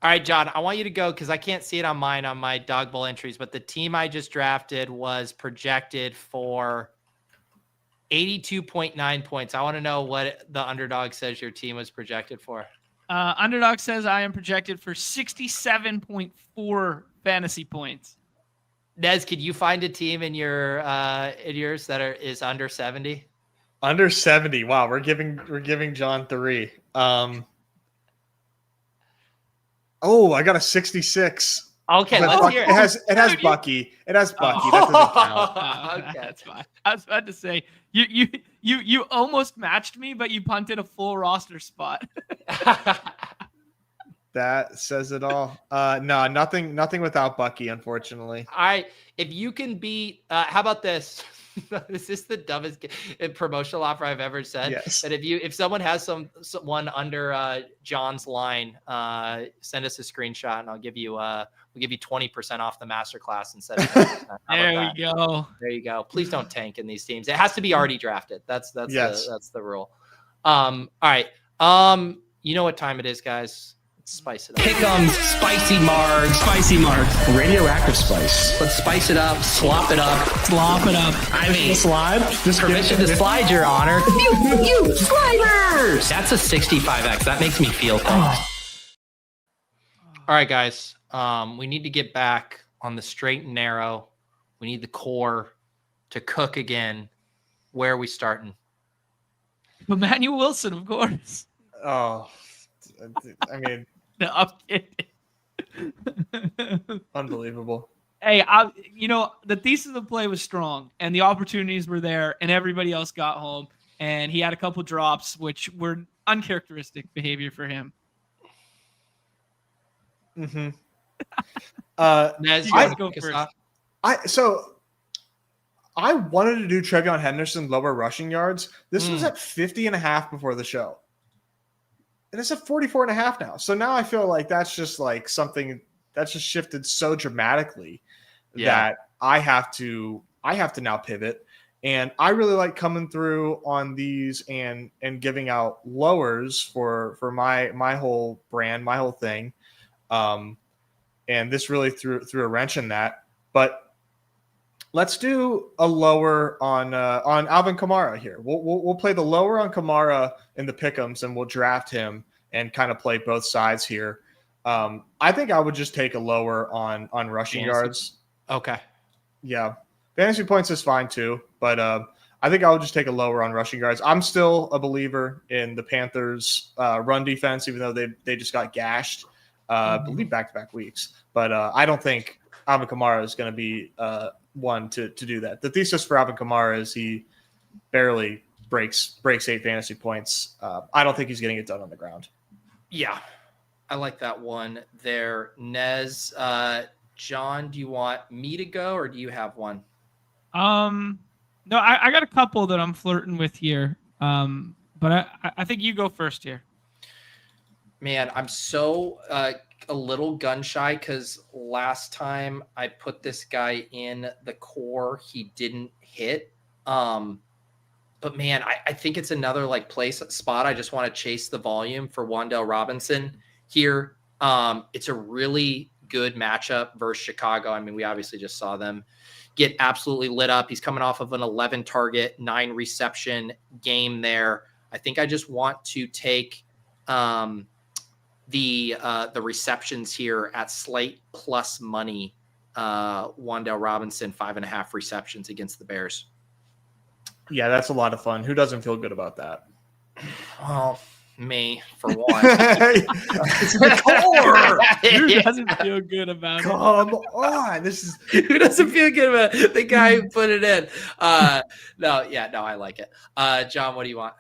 All right, John, I want you to go because I can't see it on my Dawg Bowl entries, but the team I just drafted was projected for 82.9 points. I want to know what the underdog says your team was projected for. Underdog says I am projected for 67.4 fantasy points. Nez, could you find a team in yours that is under 70? Under 70. Wow, we're giving John 3. Oh, I got a 66. Okay, let's hear it. It has Bucky. It has Bucky. That doesn't count. Okay, that's fine. I was about to say you almost matched me, but you punted a full roster spot. That says it all. No, nothing without Bucky, unfortunately. If you can beat, how about this? This is the dumbest promotional offer I've ever said. Yes. But if someone has someone under John's line, send us a screenshot and we'll give you 20% off the masterclass instead of 10%. There we go. There you go. Please don't tank in these teams. It has to be already drafted. That's the rule. All right. You know what time it is, guys? Let's spice it up. Pick'em, spicy margs. Spicy margs. Radioactive spice. Let's spice it up, slop it up. Slop it up. I mean, Slide. Just permission to slide, Your Honor. You sliders! That's a 65X. That makes me feel things. All right, guys. We need to get back on the straight and narrow. We need the core to cook again. Where are we starting? Emmanuel Wilson, of course. Oh, I mean, No, I'm kidding. unbelievable. Hey, the thesis of the play was strong, and the opportunities were there, and everybody else got home, and he had a couple drops, which were uncharacteristic behavior for him. Mm-hmm. Nez, you I wanna go kick us first. off? I wanted to do Trevion Henderson lower rushing yards. This was at 50.5 before the show. And it's at 44.5 now. So now I feel like that's just like something that's just shifted so dramatically that I have to now pivot. And I really like coming through on these and giving out lowers for my whole brand, my whole thing. And this really threw a wrench in that. But let's do a lower on Alvin Kamara here. We'll play the lower on Kamara in the pick'ems, and we'll draft him and kind of play both sides here. I think I would just take a lower on rushing yards. Okay. Yeah, fantasy points is fine too, but I think I would just take a lower on rushing yards. I'm still a believer in the Panthers' run defense, even though they just got gashed, I believe back-to-back weeks. But I don't think Alvin Kamara is going to be one to do that. The thesis for Alvin Kamara is he barely breaks 8 fantasy points. I don't think he's getting it done on the ground. Yeah, I like that one there. Nez, John, do you want me to go or do you have one? No, I got a couple that I'm flirting with here. But I think you go first here. Man, I'm so a little gun shy because last time I put this guy in the core, he didn't hit. But man, I think it's another like spot. I just want to chase the volume for Wan'Dale Robinson here. It's a really good matchup versus Chicago. I mean, we obviously just saw them get absolutely lit up. He's coming off of an 11 target, 9 reception game there. I think I just want to take the receptions here at Slate plus money. Wan'Dale Robinson, 5.5 receptions against the Bears. Yeah, that's a lot of fun. Who doesn't feel good about that? Well, me for one. It's the core. Who doesn't feel good about it? Come on, this is Who doesn't feel good about it? The guy who put it in? No, I like it. John, what do you want?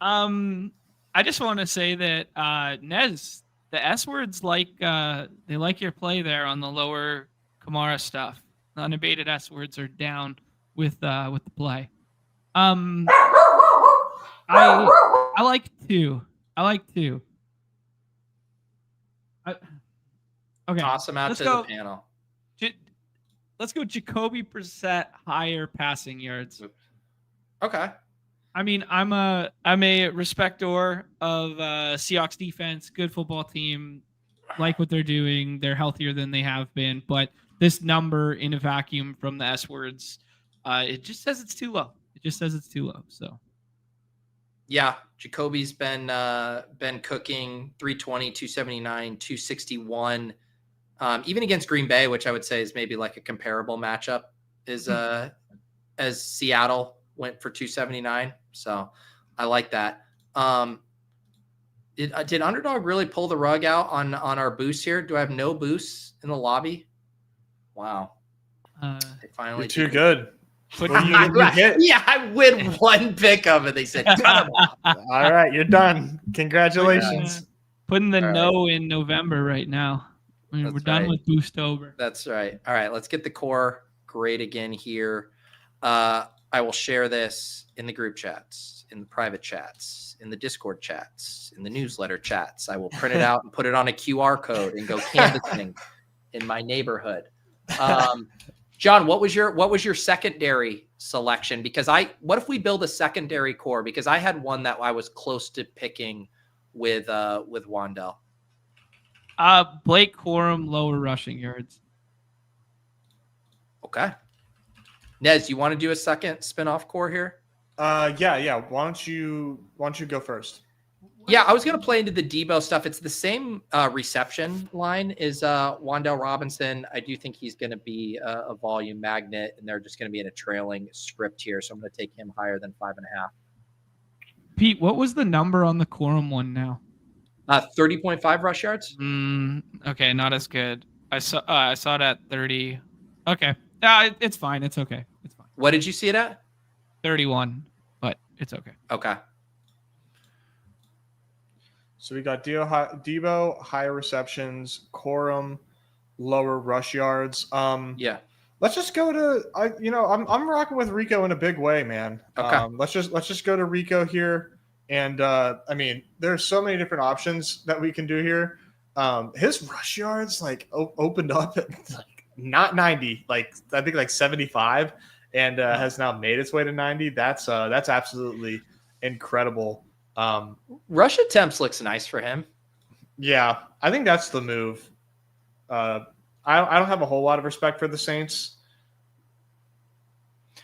I just want to say that Nez, the S words they like your play there on the lower Kamara stuff. The unabated S words are down with the play. I like two. Okay. Toss him out let's to go. the panel. Let's go Jacoby Brissett higher passing yards. Okay. I mean, I'm a respector of Seahawks defense, good football team, like what they're doing. They're healthier than they have been, but this number in a vacuum from the S words, it just says it's too low. So Yeah, Jacoby's been cooking 320, 279, 261. Even against Green Bay, which I would say is maybe like a comparable matchup, is as Seattle went for 279. So I like that. Did Underdog really pull the rug out on our boost here? Do I have no boosts in the lobby? Wow. They finally you're too good. Yeah, I win one pick of it. They said, cut him off. All right, you're done. Congratulations. Putting the no in November right now. We're done with Boostober. That's right. All right, let's get the core grade again here. I will share this in the group chats, in the private chats, in the Discord chats, in the newsletter chats. I will print it out and put it on a QR code and go canvassing in my neighborhood. John, what was your secondary selection? Because what if we build a secondary core? Because I had one that I was close to picking with Wandell. Blake Corum, lower rushing yards. Okay. Nez, you want to do a second spin-off core here? Yeah. Why don't you go first? Yeah, I was going to play into the Debo stuff. It's the same reception line as Wandell Robinson. I do think he's going to be a volume magnet, and they're just going to be in a trailing script here. So I'm going to take him higher than 5.5. Pete, what was the number on the Corum one now? 30.5 rush yards. Okay, not as good. I saw it at 30. Okay, it's fine. It's okay. It's fine. What did you see it at? 31, but it's okay. Okay. So we got Debo, higher receptions, Corum, lower rush yards. Yeah. Let's just go to I'm rocking with Rico in a big way, man. Okay. Let's just go to Rico here, and I mean, there's so many different options that we can do here. His rush yards opened up at not 90, I think 75, and has now made its way to 90. That's absolutely incredible. Rush attempts looks nice for him. Yeah, I think that's the move. I don't have a whole lot of respect for the Saints.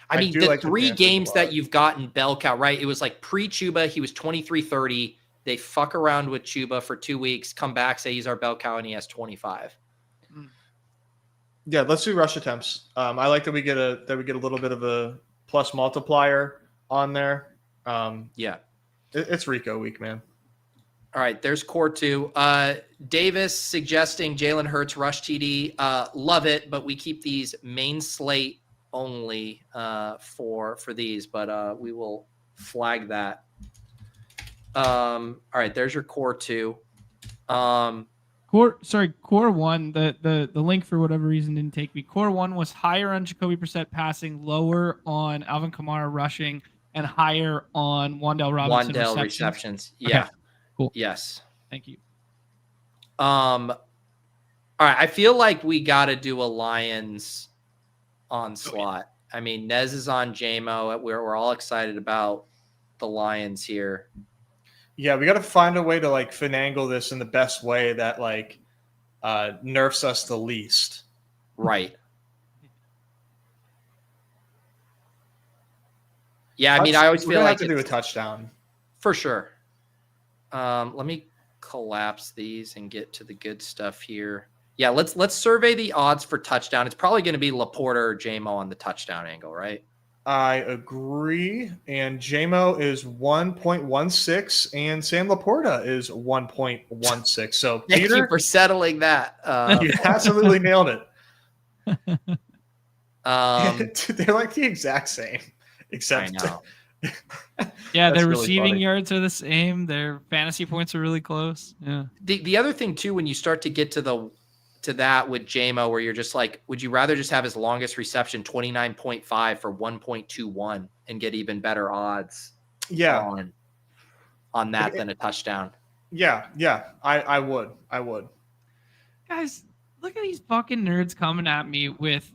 I mean, the 3 games that you've gotten bell cow, right? It was like pre-Chuba, he was 23-30. They fuck around with Chuba for 2 weeks, come back, say he's our bell cow, and he has 25. Yeah, let's do rush attempts. I like that we get a little bit of a plus multiplier on there. Yeah. It's Rico week, man. All right, there's core 2. Davis suggesting Jalen Hurts rush TD. Love it, but we keep these main slate only for these, but we will flag that. All right, there's your core 2. Core 1, the link for whatever reason didn't take me. Core 1 was higher on Jacoby Brissett passing, lower on Alvin Kamara rushing, and higher on Wandell Robinson receptions. Yeah. Okay. Cool. Yes. Thank you. All right. I feel like we got to do a Lions onslaught. I mean, Nez is on JMO. We're all excited about the Lions here. Yeah, we got to find a way to finagle this in the best way that nerfs us the least. Right. Yeah, I mean, I always feel like to do a touchdown for sure. Let me collapse these and get to the good stuff here. Yeah, let's survey the odds for touchdown. It's probably going to be Laporta or JMO on the touchdown angle, right? I agree. And JMO is 1.16 and Sam Laporta is 1.16. So Thank Peter, you for settling that. you absolutely nailed it. They're like the exact same, except I know. Yeah, That's their really receiving funny. yards are the same. Their fantasy points are really close. Yeah. The other thing too, when you start to get to that with JMO, where you're just like, would you rather just have his longest reception 29.5 for 1.21 and get even better odds Yeah. on that than a touchdown? Yeah. I would. Guys, look at these fucking nerds coming at me with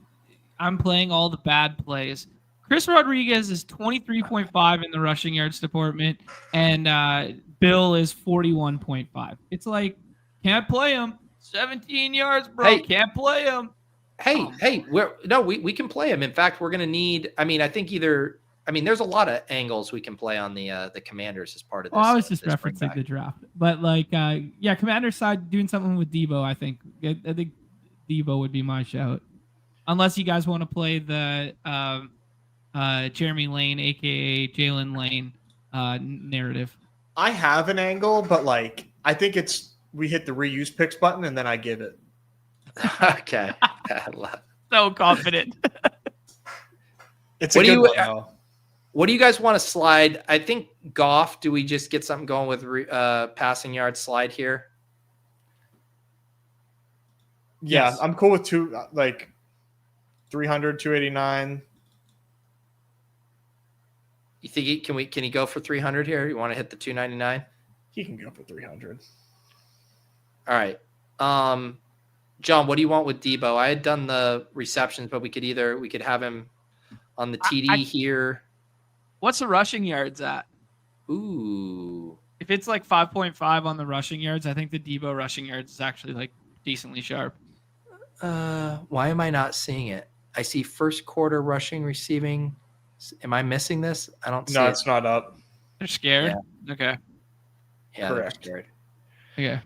I'm playing all the bad plays. Chris Rodriguez is 23.5 in the rushing yards department, and Bill is 41.5. It's like, can't play him. 17 yards, bro. Hey. Can't play him. Hey, we can play him. In fact, we're going to need, I mean, I think there's a lot of angles we can play on the Commanders as part of this. Oh, I was just this referencing the draft. But like, Commander side doing something with Debo, I think Debo would be my shout. Unless you guys want to play the Jeremy Lane, aka Jalen Lane, narrative. I have an angle, but like I think we hit the reuse picks button and then I give it. Okay. So confident. It's a good one, though. What do you guys want to slide? I think Goff. Do we just get something going with passing yard slide here? Yeah, Yes. I'm cool with 300, 289. You think can he go for 300 here? You want to hit the 299? He can go for 300. All right. John, what do you want with Debo? I had done the receptions, but we could have him on the TD here. What's the rushing yards at? Ooh. If it's like 5.5 on the rushing yards, I think the Debo rushing yards is actually like decently sharp. Why am I not seeing it? I see first quarter rushing, receiving. Am I missing this? I don't see it. No, it's not up. They're scared. Yeah. Okay. Yeah, Correct. they're scared. Okay.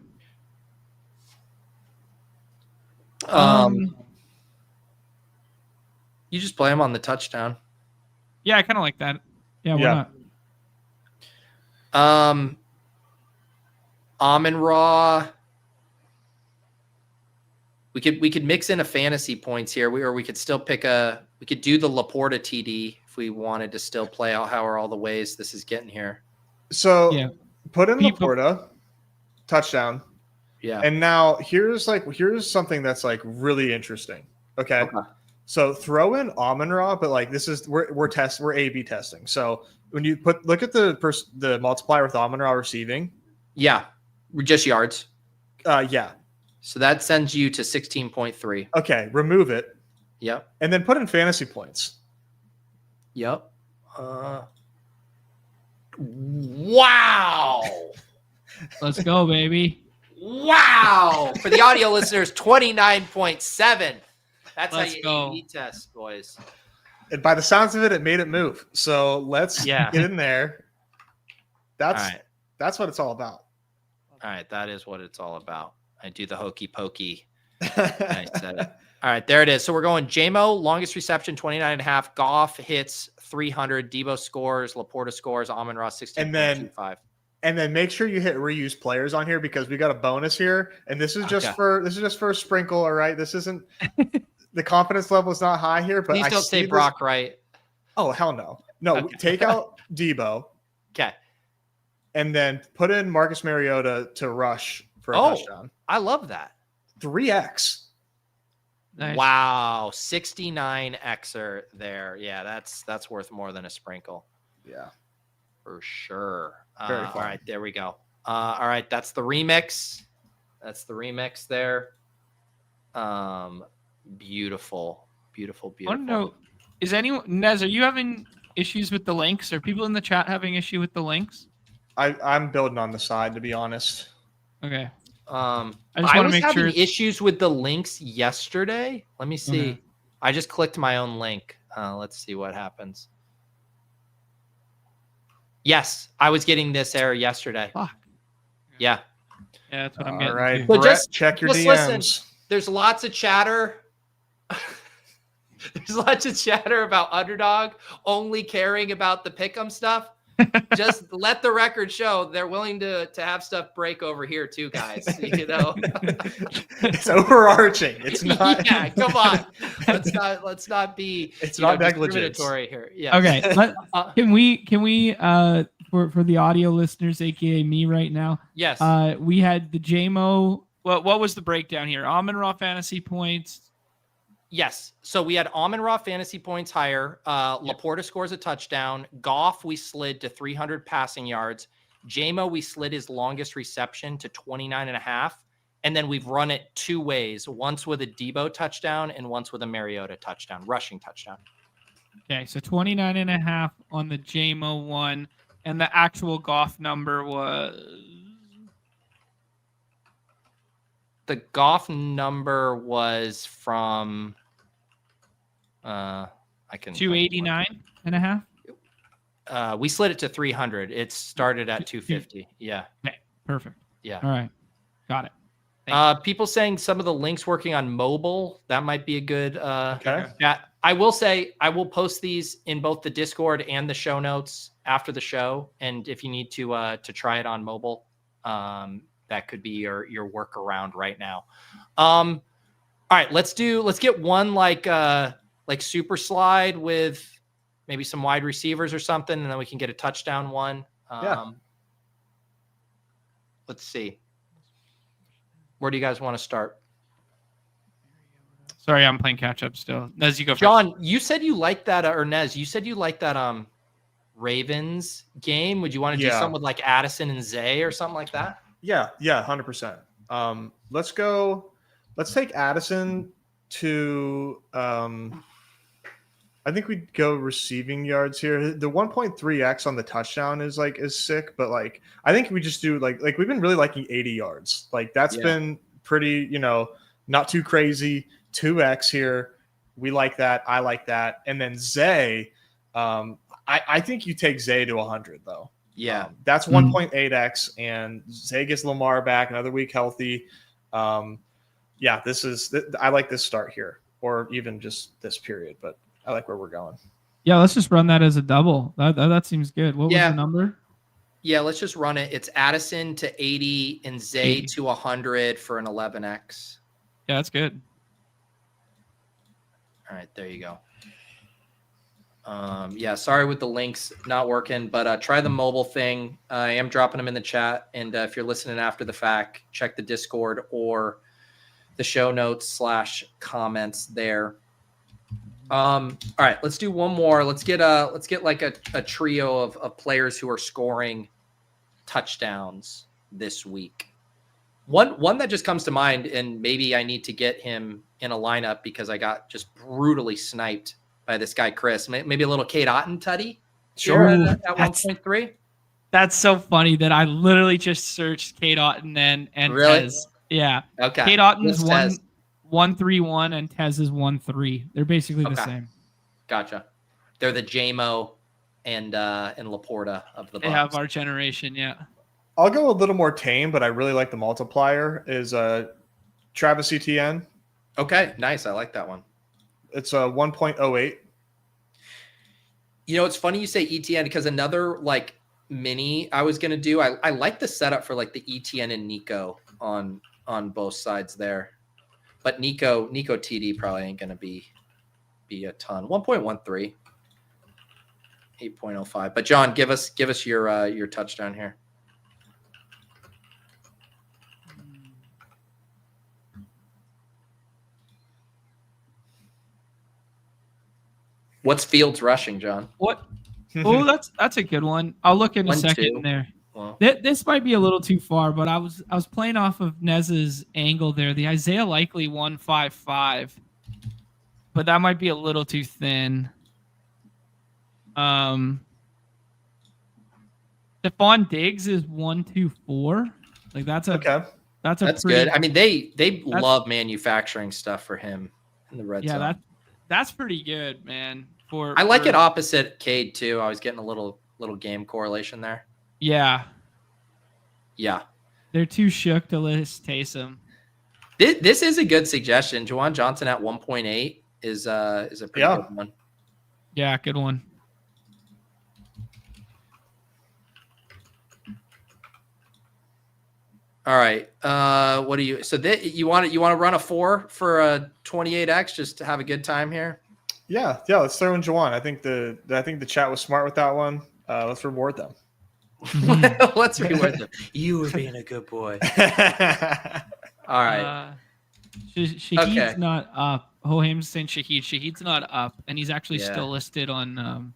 You just play him on the touchdown. Yeah, I kind of like that. Yeah, why not? Amon-Ra. We could mix in a fantasy points here. We could still we could do the Laporta TD if we wanted to still play out how are all the ways this is getting here. So put in Laporta, touchdown. Yeah. And now here's something that's like really interesting. Okay. So throw in Amon-Ra, but like this is we're A/B testing. So when you look at the multiplier with Amon-Ra receiving. Yeah. Just yards. Yeah. So that sends you to 16.3. Okay, remove it. Yep. And then put in fantasy points. Yep. Wow. Let's go, baby. Wow. For the audio listeners, 29.7. That's Let's how you go. A/B test, boys. And by the sounds of it, it made it move. So let's get in there. That's what it's all about. All right, that is what it's all about. I do the hokey pokey. I said it. All right, there it is. So we're going JMO, longest reception, 29.5. Goff hits 300. Debo scores. Laporta scores. Amon-Ra, 16.25. And then make sure you hit reuse players on here because we got a bonus here. And this is just for a sprinkle, all right? This isn't the confidence level is not high here, but Please don't say Brock Wright. Oh, hell no. No, take out Debo. Okay. And then put in Marcus Mariota to rush for a touchdown. I love that. 3x. Nice. Wow, 69xer there. Yeah, that's worth more than a sprinkle. Yeah, for sure. Very fun. All right, there we go. All right, that's the remix. That's the remix there. Beautiful. I want to know, is anyone Nez? Are you having issues with the links? Are people in the chat having issue with the links? I'm building on the side, to be honest. Okay. I was having issues with the links yesterday. Let me see. Mm-hmm. I just clicked my own link. Let's see what happens. Yes, I was getting this error yesterday. Fuck. Yeah. Yeah, that's what I'm getting. All right, so Brett, check your DMs. Listen, there's lots of chatter. There's lots of chatter about underdog only caring about the pick'em stuff. Just let the record show they're willing to have stuff break over here too, guys. You know, It's overarching. It's not. Yeah, come on. Let's not be. It's not negligence Discriminatory here. Yeah. Okay. Can we for the audio listeners, aka me right now? Yes. We had the JMO. What was the breakdown here? Amon-Ra fantasy points. Yes. So we had Amon-Ra fantasy points higher. Laporta scores a touchdown. Goff, we slid to 300 passing yards. JMO, we slid his longest reception to 29.5. And then we've run it two ways, once with a Debo touchdown and once with a Mariota touchdown, rushing touchdown. Okay, so 29.5 on the JMO one. And the actual Goff number was... The Goff number was from... I can 289.5. We slid it to 300. It started at 250. Yeah. Okay, perfect. Yeah. All right, got it. People saying some of the links working on mobile. That might be a good. Okay. Yeah. I will say I will post these in both the Discord and the show notes after the show. And if you need to try it on mobile, that could be your workaround right now. All right, let's get one like super slide with maybe some wide receivers or something, and then we can get a touchdown one. Let's see. Where do you guys want to start? Sorry, I'm playing catch up still. Nez, you go first. John, you said you liked that, or Nez, you said you liked that Ravens game. Would you want to do something with like Addison and Zay or something like that? Yeah, 100%. Let's take Addison to I think we'd go receiving yards here. The 1.3x on the touchdown is sick, but like I think we just do like we've been really liking 80 yards. Like that's been pretty, not too crazy. 2x here. We like that. I like that. And then Zay, I think you take Zay to 100 though. Yeah. That's 1.8x, and Zay gets Lamar back another week healthy. I like this start here, or even just this period, but I like where we're going. Yeah, let's just run that as a double. That seems good. What was the number? Yeah, let's just run it. It's Addison to 80 and Zay to 100 for an 11x. Yeah, that's good. All right, there you go. Sorry with the links not working, but try the mobile thing. I am dropping them in the chat, and if you're listening after the fact, check the Discord or the show notes / comments there. All right, let's do one more. Let's get like a trio of players who are scoring touchdowns this week. One that just comes to mind, and maybe I need to get him in a lineup because I got just brutally sniped by this guy Chris. Maybe a little Kate Otten tutty. Sure. At 1.3. That's so funny that I literally just searched Kate Otten and really? Tez. Yeah. Okay. Kate Otten's 131 and Tez is 13. They're basically the same. Gotcha. They're the JMO and Laporta of the Bucs. They have our generation, yeah. I'll go a little more tame, but I really like the multiplier is Travis Etienne. Okay, nice. I like that one. It's a 1.08. It's funny you say ETN because another like mini I was gonna do. I like the setup for like the ETN and Nico on both sides there, but Nico TD probably ain't gonna be a ton. 1.13, 8.05. But John, give us your touchdown here. What's Fields rushing, John? What? Oh, that's a good one. I'll look in a second there. Well, This might be a little too far, but I was playing off of Nez's angle there. The Isaiah Likely 155, but that might be a little too thin. Stephon Diggs is 124. Like that's good. I mean, they love manufacturing stuff for him in the red zone. That's pretty good, man. I like it opposite Cade too. I was getting a little game correlation there. Yeah. They're too shook to list Taysom. This is a good suggestion. Juwan Johnson at 1.8 is a pretty good one. Yeah, good one. All right. What do you? So you want to run a 4 for a 28x just to have a good time here? Yeah. Let's throw in Juwan. I think the chat was smart with that one. Let's reward them. Let's reward them. You were being a good boy. All right. Shahid's not up. Hoham's saying Shahid. Shahid's not up, and he's actually still listed on.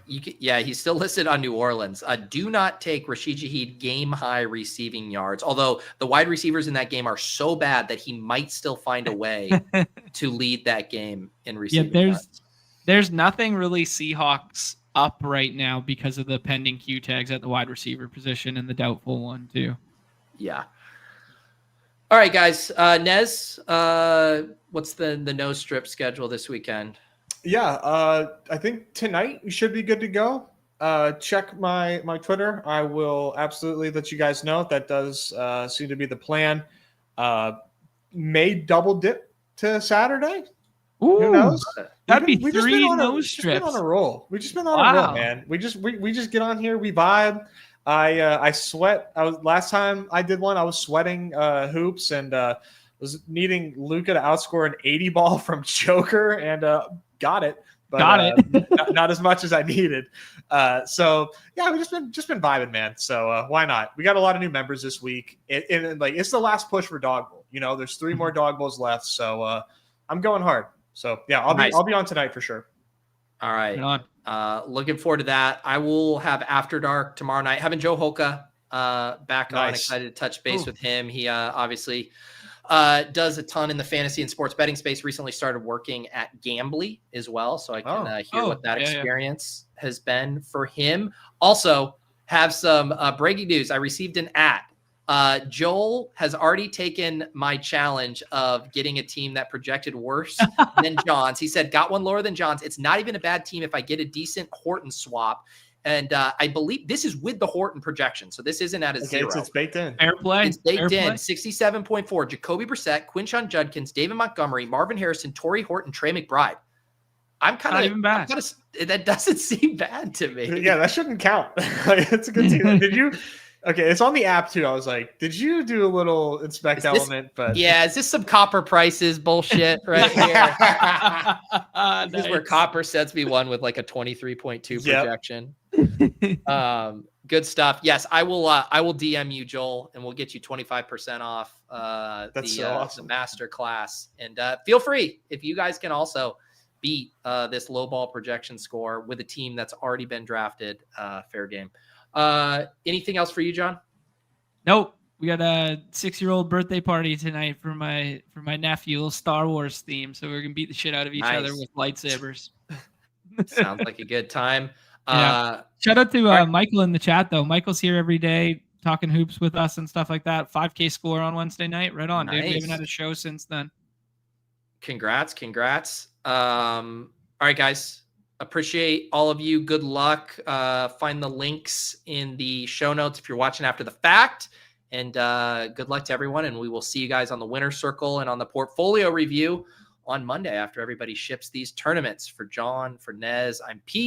He's still listed on New Orleans. Do not take Rashid Shaheed game high receiving yards. Although the wide receivers in that game are so bad that he might still find a way to lead that game in receiving. Yeah, there's nothing really Seahawks up right now because of the pending Q tags at the wide receiver position and the doubtful one too. Yeah. All right, guys. Nez, what's the no strip schedule this weekend? Yeah, I think tonight we should be good to go. Check my Twitter. I will absolutely let you guys know. That does seem to be the plan. May double dip to Saturday. Ooh, who knows? That'd be 3 nose strips. We've just been on a roll. We just been on a roll, man. We just get on here. We vibe. I sweat. Last time I did one, I was sweating hoops and was needing Luca to outscore an 80 ball from Joker and got it. But, not as much as I needed. So yeah, we just been vibing, man. So why not? We got a lot of new members this week. It's the last push for Dawg Bowl. You know, there's 3 more Dawg Bowls left. So I'm going hard. So yeah, I'll be on tonight for sure. All right. Looking forward to that. I will have After Dark tomorrow night. Having Joe Hoka back on. Excited to touch base with him. He obviously does a ton in the fantasy and sports betting space. Recently started working at Gambly as well. So I can hear what that experience has been for him. Also have some breaking news. I received an Joel has already taken my challenge of getting a team that projected worse than John's. He said, got one lower than John's. It's not even a bad team if I get a decent Horton swap. And I believe this is with the Horton projection. So this isn't at a 0. It's baked in. Fair play. It's baked in. 67.4. Jacoby Brissett, Quinshon Judkins, David Montgomery, Marvin Harrison, Torrey Horton, Trey McBride. That doesn't seem bad to me. Yeah, that shouldn't count. It's a good team. Did you? Okay, it's on the app too. I was like, did you do a little inspect element? But yeah, is this some copper prices bullshit right here? This is where copper sets me one with like a 23.2 projection. Good stuff. Yes, I will DM you, Joel, and we'll get you 25% off the master class. And feel free if you guys can also beat this low ball projection score with a team that's already been drafted. Fair game. Anything else for you, John? Nope. We got a 6-year-old birthday party tonight for my nephew, little Star Wars theme. So we're gonna beat the shit out of each other with lightsabers. Sounds like a good time. Shout out to Michael in the chat though. Michael's here every day talking hoops with us and stuff like that. 5K score on Wednesday night. Right on, dude. We haven't had a show since then. Congrats. All right, guys. Appreciate all of you. Good luck. Find the links in the show notes if you're watching after the fact. And good luck to everyone. And we will see you guys on the winner circle and on the portfolio review on Monday after everybody ships these tournaments. For John, for Nez, I'm Pete.